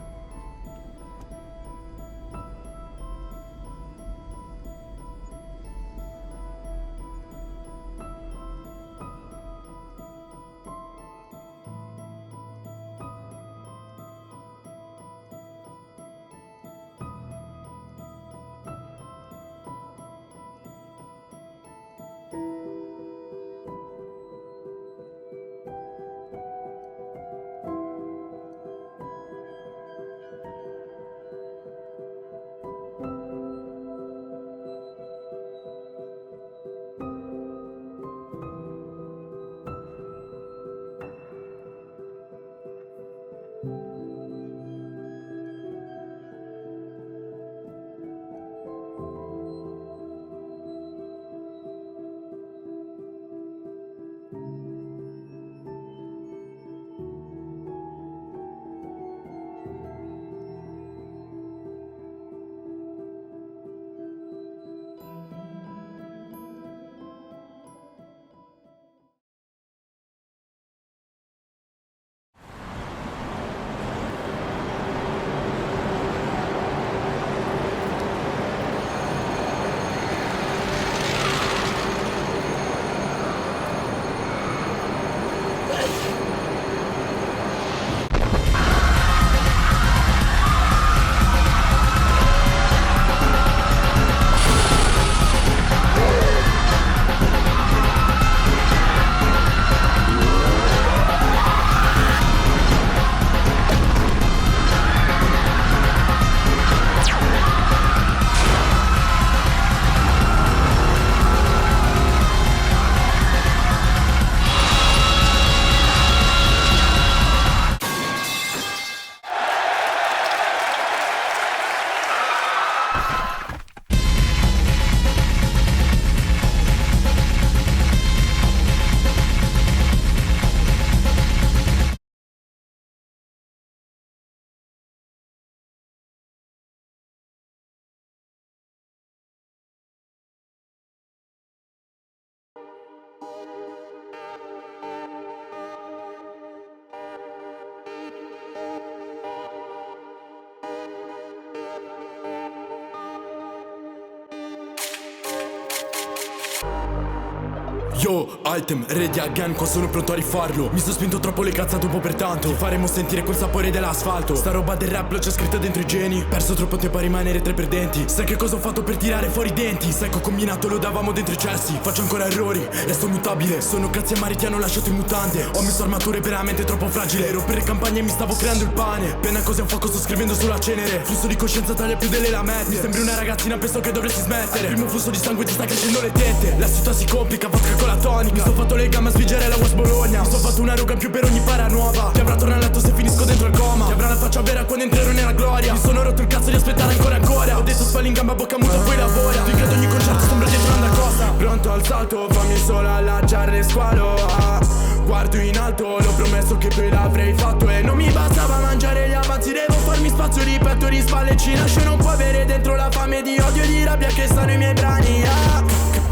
Yo, item, ready again, qua sono pronto a rifarlo. Mi sono spinto troppo le cazzate un po' pertanto. Ti faremo sentire quel sapore dell'asfalto. Sta roba del rap l'ho già scritta dentro i geni. Perso troppo tempo a rimanere tre perdenti. Sai che cosa ho fatto per tirare fuori i denti? Sai che ho combinato, lo davamo dentro i cessi. Faccio ancora errori, resto mutabile. Sono cazzi amari, ti hanno lasciato in mutande. Ho messo armature veramente troppo fragili. Ero per le campagne e mi stavo creando il pane. Appena così a un fuoco sto scrivendo sulla cenere. Flusso di coscienza taglia più delle lamette. Mi sembri una ragazzina, penso che dovresti smettere. Primo flusso di sangue ti sta crescendo le tette. La città si complica, vodka con la tonica. Mi sto fatto le gambe a spingere la West Bologna. Mi sto fatto una ruga in più per ogni para nuova. Ti avrà tornato a letto se finisco dentro il coma. Ti avrà la faccia vera quando entrerò nella gloria. Mi sono rotto il cazzo di aspettare ancora. Ho detto spalli in gamba, bocca muta, poi lavora. Finché ad ogni concerto sembra dietro una cosa. Pronto al salto, fammi solo allacciare squalo. Guardo in alto, l'ho promesso che poi l'avrei fatto. E non mi bastava mangiare gli avanzi, devo farmi spazio, ripeto, di spalle ci nasce. Non può avere dentro fame di odio e di rabbia che stanno i miei brani.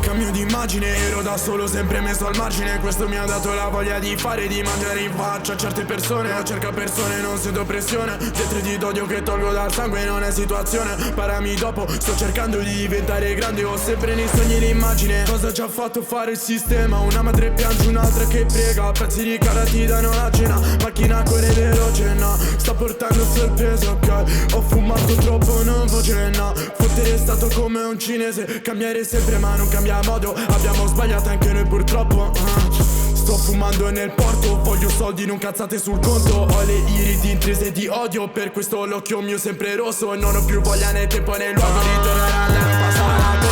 Cambio d'immagine, ero da solo sempre messo al margine. Questo mi ha dato la voglia di fare, di mangiare in faccia a certe persone. A cerca persone non sento pressione, tetri d'odio che tolgo dal sangue non è situazione. Parami dopo, sto cercando di diventare grande. Ho sempre nei sogni l'immagine. Cosa ci ha fatto fare il sistema? Una madre piange, un'altra che prega. Pezzi di cara ti danno la cena. Macchina corre veloce, no. Sta portando sorpresa, ok. Ho fumato troppo, non voce, no. Fottere è stato come un cinese. Cambiare sempre ma non cambia modo, abbiamo sbagliato anche noi purtroppo. Sto fumando nel porto, voglio soldi, non cazzate sul conto. Ho le iridi intrese di odio, per questo l'occhio mio sempre rosso. Non ho più voglia né tempo né luogo di tornare a tempo passato.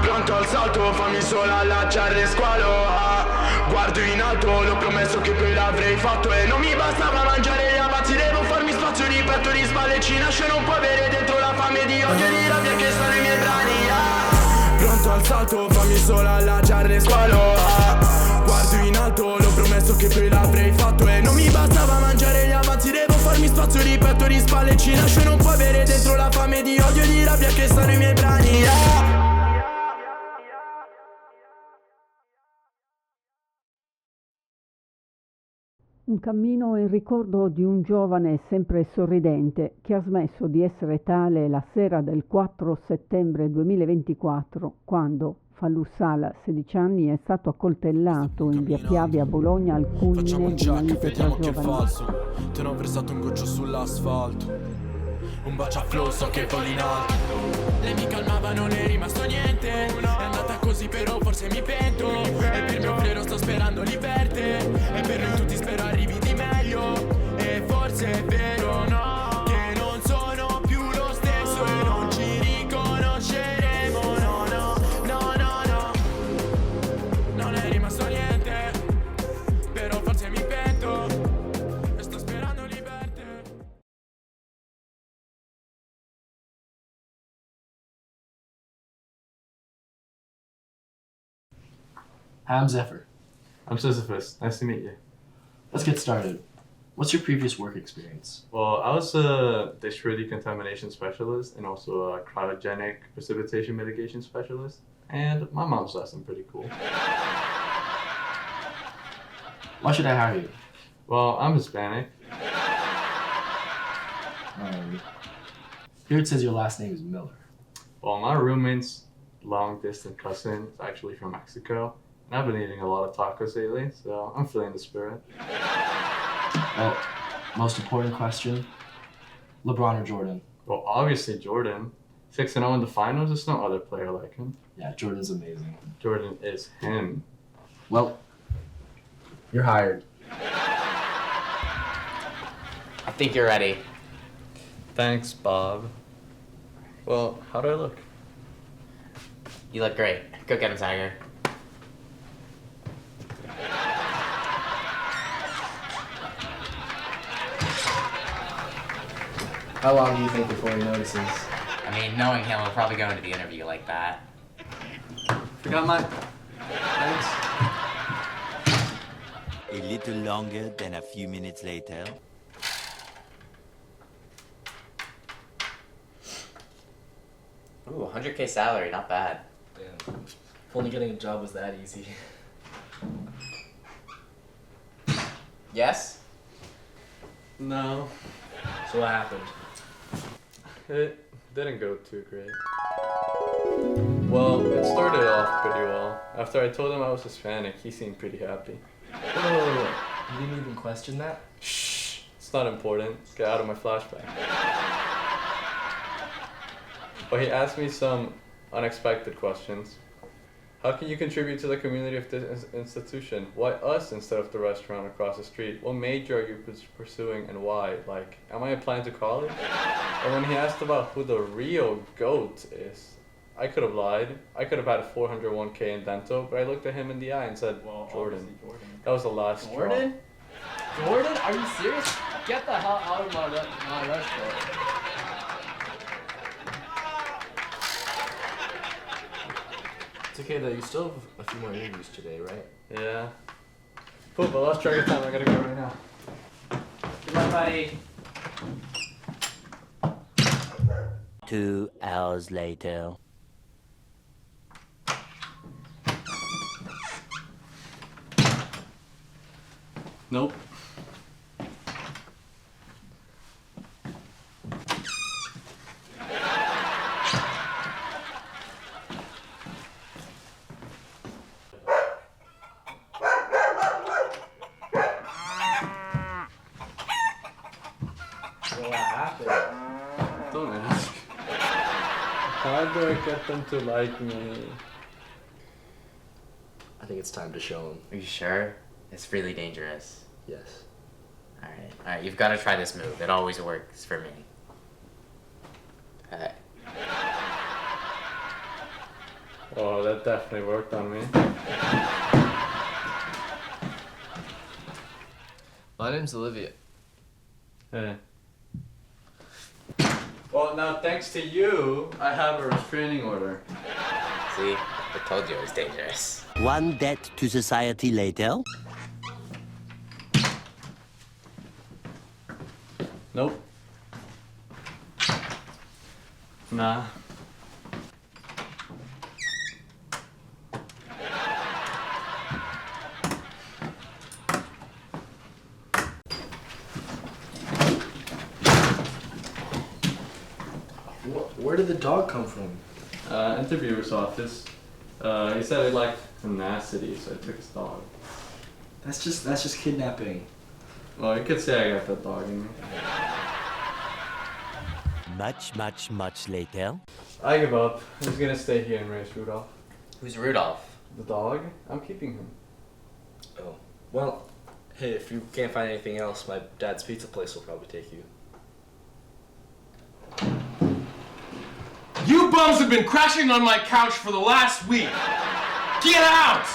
Pronto al salto, fammi solo allacciare squalo. Guardo in alto, l'ho promesso che poi l'avrei fatto. E non mi bastava mangiare gli avanzi, devo farmi spazio di petto, di spalle. Ci nasce, non può avere dentro la fame di odio e di rabbia che stanno i miei brani. Pronto al salto, fammi solo allacciare squalo. Guardo in alto, l'ho promesso che poi l'avrei fatto. E non mi bastava mangiare gli avanzi, devo farmi spazio di petto, di spalle. Ci nasce, non può avere dentro la fame di odio e di rabbia che stanno i miei brani. Un cammino in ricordo di un giovane sempre sorridente che ha smesso di essere tale la sera del 4 settembre 2024, quando, Fallussala, 16 anni, è stato accoltellato in via Piave a Bologna al culmine di una lite tra giovani. Te ne ho versato un goccio sull'asfalto. Un bacio a flow, so che voli in alto. Lei mi calmava, non è rimasto niente. È andata così però forse mi pento. E per mio freno sto sperando liberte. E per noi tutti spero arrivi di meglio. E forse è vero, no, che non sono più lo stesso. E non ci riconosceremo, no, no, no, no, no. Non è rimasto niente. Però forse mi pento. E sto sperando liberte. Hi, I'm Zephyr. I'm Sisyphus. Nice to meet you. Let's get started. What's your previous work experience? Well, I was a dish decontamination specialist and also a cryogenic precipitation mitigation specialist. And my mom's lesson pretty cool. Why should I hire you? Well, I'm Hispanic. Here it says your last name is Miller. Well, my roommate's long-distance cousin is actually from Mexico. And I've been eating a lot of tacos lately, so I'm feeling the spirit. Well, most important question, LeBron or Jordan? Well, obviously Jordan. 6-0 in the finals, there's no other player like him. Yeah, Jordan's amazing. Jordan is him. Well, you're hired. I think you're ready. Thanks, Bob. Well, how do I look? You look great. Go get him, Tiger. How long do you think before he notices? I mean, knowing him, he'll probably go into the interview like that. Forgot my... Thanks. A little longer than a few minutes later. Ooh, 100K salary, not bad. Damn. If only getting a job was that easy. Yes? No. So what happened? It didn't go too great. Well, it started off pretty well. After I told him I was Hispanic, he seemed pretty happy. Whoa. You didn't even question that? Shh, it's not important. Get out of my flashback. But he asked me some unexpected questions. How can you contribute to the community of this institution? Why us instead of the restaurant across the street? What major are you pursuing and why? Like, am I applying to college? And when he asked about who the real GOAT is, I could have lied. I could have had a 401k in dental, but I looked at him in the eye and said, well, Jordan. That was the last straw. Jordan? Jordan? Are you serious? Get the hell out of my restaurant. It's okay though, you still have a few more interviews today, right? Yeah. Cool, but lost track of time. I gotta go right now. Goodbye, buddy. 2 hours later. Nope. What happened? Don't ask. How do I get them to like me? I think it's time to show him. Are you sure? It's really dangerous. Yes. Alright, you've got to try this move. It always works for me. Alright. Oh, that definitely worked on me. My name's Olivia. Hey. Well, now thanks to you, I have a restraining order. See? I told you it was dangerous. 1 debt to society later. Nope. Nah. Where did the dog come from? Interviewer's office. He said he liked tenacity, so I took his dog. That's just kidnapping. Well, you could say I got that dog in me. Much later. I give up. I'm just gonna stay here and raise Rudolph. Who's Rudolph? The dog? I'm keeping him. Oh. Well, hey, if you can't find anything else, my dad's pizza place will probably take you. You bums have been crashing on my couch for the last week. Get out!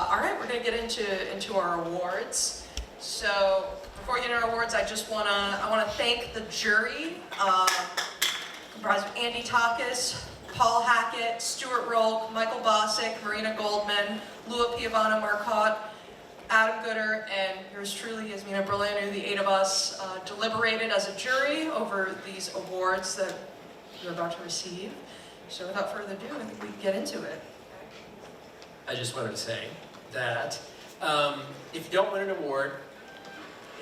All right, we're going to get into our awards. So before we get into our awards, I want to thank the jury, comprised of Andy Takis, Paul Hackett, Stuart Rolk, Michael Bosick, Marina Goldman, Lua Piovano Marcotte, Adam Gooder, and yours truly, Yasmina Berlin, the 8 of us deliberated as a jury over these awards that you're about to receive. So without further ado, I think we can get into it. I just wanted to say that if you don't win an award,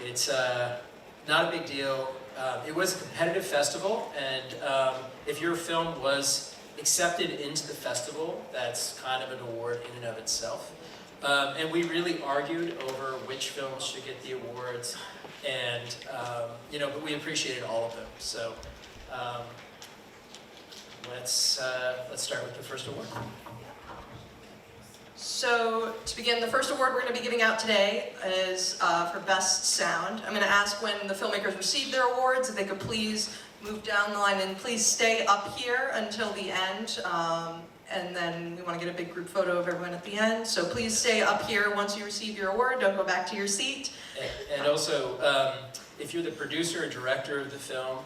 it's not a big deal. It was a competitive festival, and if your film was accepted into the festival, that's kind of an award in and of itself. And we really argued over which films should get the awards, and but we appreciated all of them. So let's start with the first award. So to begin, the first award we're going to be giving out today is for Best Sound. I'm going to ask when the filmmakers receive their awards if they could please move down the line and please stay up here until the end. And then we want to get a big group photo of everyone at the end. So please stay up here once you receive your award. Don't go back to your seat. And also, if you're the producer or director of the film,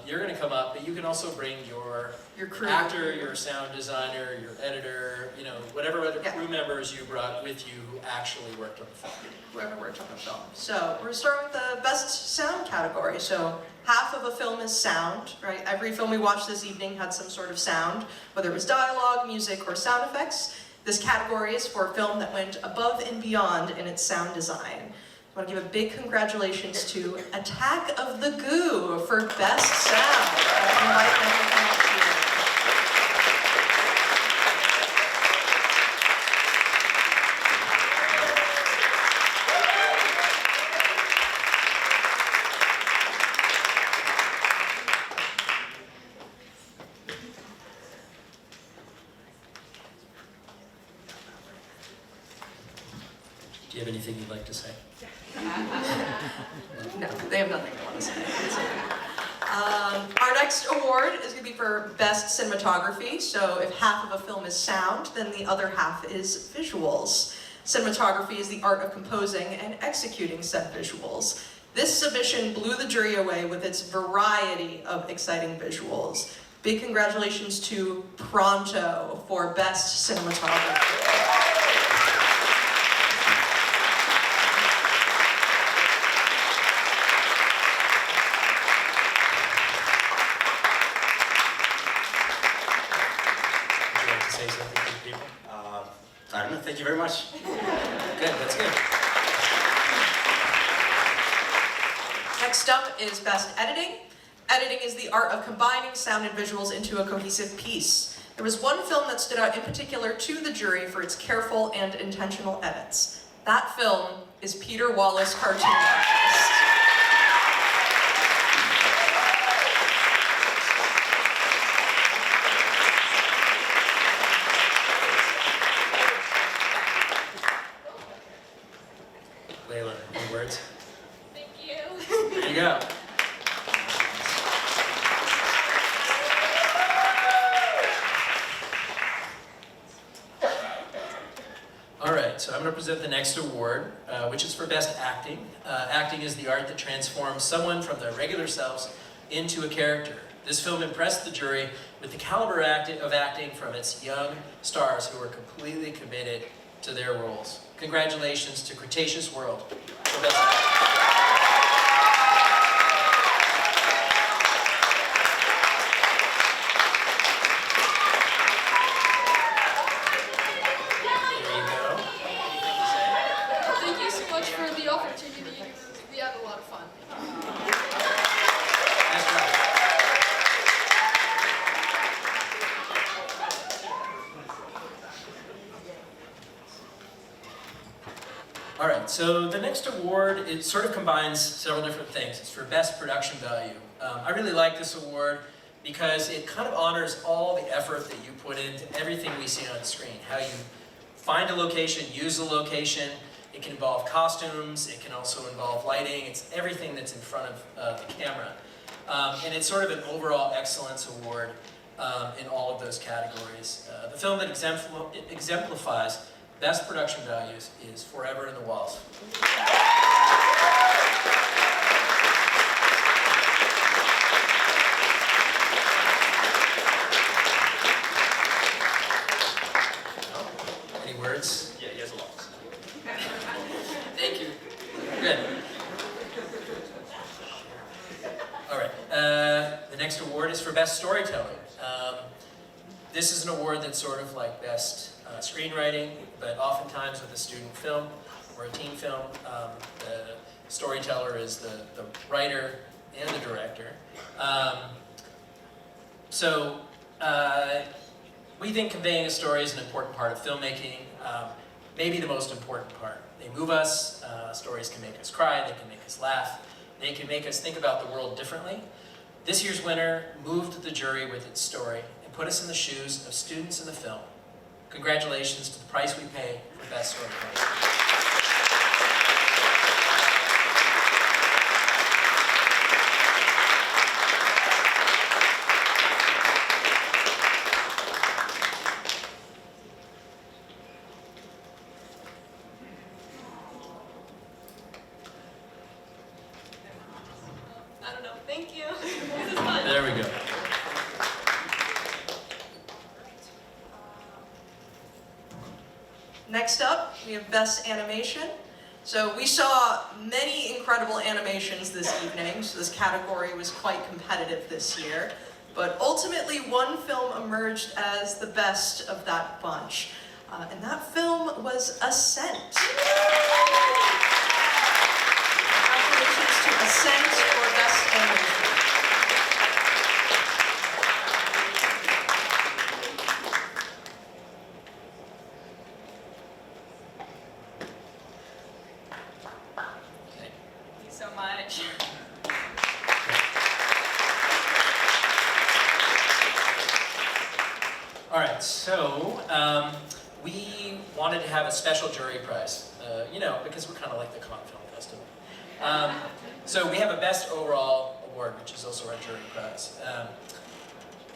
you're going to come up, but you can also bring your crew, actor, your sound designer, your editor, you know, whatever other crew members you brought with you who actually worked on the film. Whoever worked on the film. So we're going to start with the Best Sound category. So half of a film is sound, right? Every film we watched this evening had some sort of sound, whether it was dialogue, music, or sound effects. This category is for a film that went above and beyond in its sound design. I want to give a big congratulations to Attack of the Goo for Best Sound. I invite them to come up here. Do you have anything you'd like to say? No, they have nothing they want to say. Our next award is going to be for Best Cinematography. So if half of a film is sound, then the other half is visuals. Cinematography is the art of composing and executing said visuals. This submission blew the jury away with its variety of exciting visuals. Big congratulations to Pronto for Best Cinematography. I don't know, thank you very much. Good, that's good. Next up is Best Editing. Editing is the art of combining sound and visuals into a cohesive piece. There was one film that stood out in particular to the jury for its careful and intentional edits. That film is Peter Wallace Cartoon Artist. Leila, any words? Thank you. There you go. All right, so I'm going to present the next award, which is for Best Acting. Acting is the art that transforms someone from their regular selves into a character. This film impressed the jury with the caliber of acting from its young stars who were completely committed to their roles. Congratulations to Cretaceous World for Best Acting. Thank you so much for the opportunity. We had a lot of fun. All right, so the next award, it sort of combines several different things. It's for Best Production Value. I really like this award because it kind of honors all the effort that you put into everything we see on the screen. How you find a location, use a location. It can involve costumes, it can also involve lighting. It's everything that's in front of the camera. And it's sort of an overall excellence award in all of those categories. The film that exemplifies Best Production Values is Forever in the Walls. Any words? Yeah, he has a lot. Thank you. Good. All right. The next award is for Best Storytelling. This is an award that's sort of like Best Screenwriting, but oftentimes with a student film or a teen film, the storyteller is the writer and the director. We think conveying a story is an important part of filmmaking, maybe the most important part. They move us, stories can make us cry, they can make us laugh, they can make us think about the world differently. This year's winner moved the jury with its story and put us in the shoes of students in the film. congratulations to the price we pay for Best Storyboard. I don't know. Thank you. This is fun. There we go. Next up, we have Best Animation. So we saw many incredible animations this evening, so this category was quite competitive this year. But ultimately, one film emerged as the best of that bunch. And that film was Ascent. Congratulations to Ascent for Best Animation. Thank you so much. All right, so we wanted to have a special jury prize, you know, because we're kind of like the Cannes Film Festival. So we have a Best Overall Award, which is also our jury prize.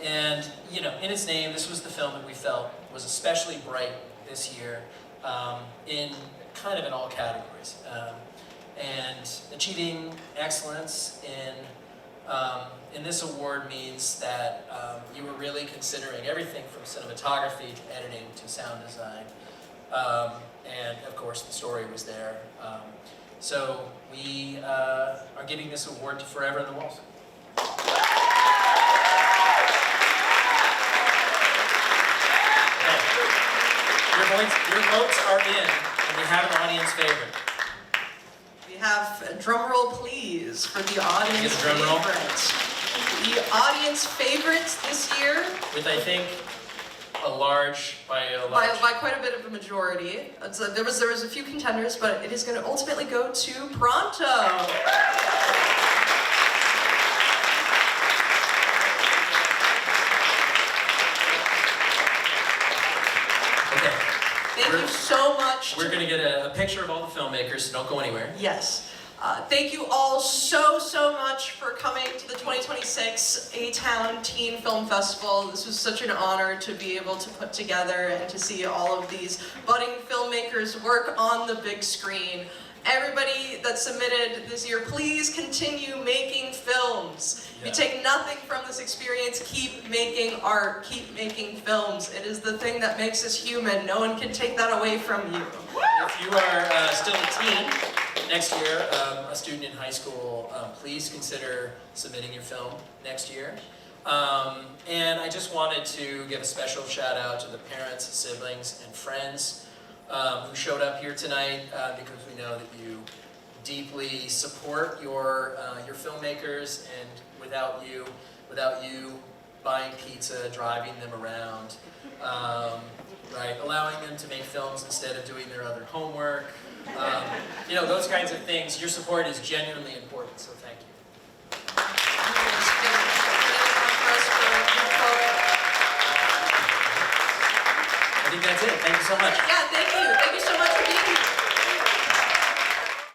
And, you know, in its name, this was the film that we felt was especially bright this year in kind of in all categories. And achieving excellence in this award means that you were really considering everything from cinematography to editing to sound design. And of course, the story was there. So we are giving this award to Forever in the Walls. Your votes are in, and we have an audience favorite. We have a drum roll, please, for the audience favorite. The audience favorites this year, with I think by quite a bit of a majority. There was a few contenders, but it is going to ultimately go to Pronto. Thank you so much. We're going to get a picture of all the filmmakers, so don't go anywhere. Yes. Thank you all so much for coming to the 2026 A-Town Teen Film Festival. This was such an honor to be able to put together and to see all of these budding filmmakers work on the big screen. Everybody that submitted this year, please continue making films. If you take nothing from this experience, keep making art, keep making films. It is the thing that makes us human. No one can take that away from you. If you are still a teen next year, a student in high school, please consider submitting your film next year. And I just wanted to give a special shout out to the parents, siblings, and friends who showed up here tonight because we know that you deeply support your filmmakers, and without you buying pizza, driving them around, right, allowing them to make films instead of doing their other homework, you know, those kinds of things. Your support is genuinely important, so thank you. I think that's it. Thank you so much. Yeah, thank you.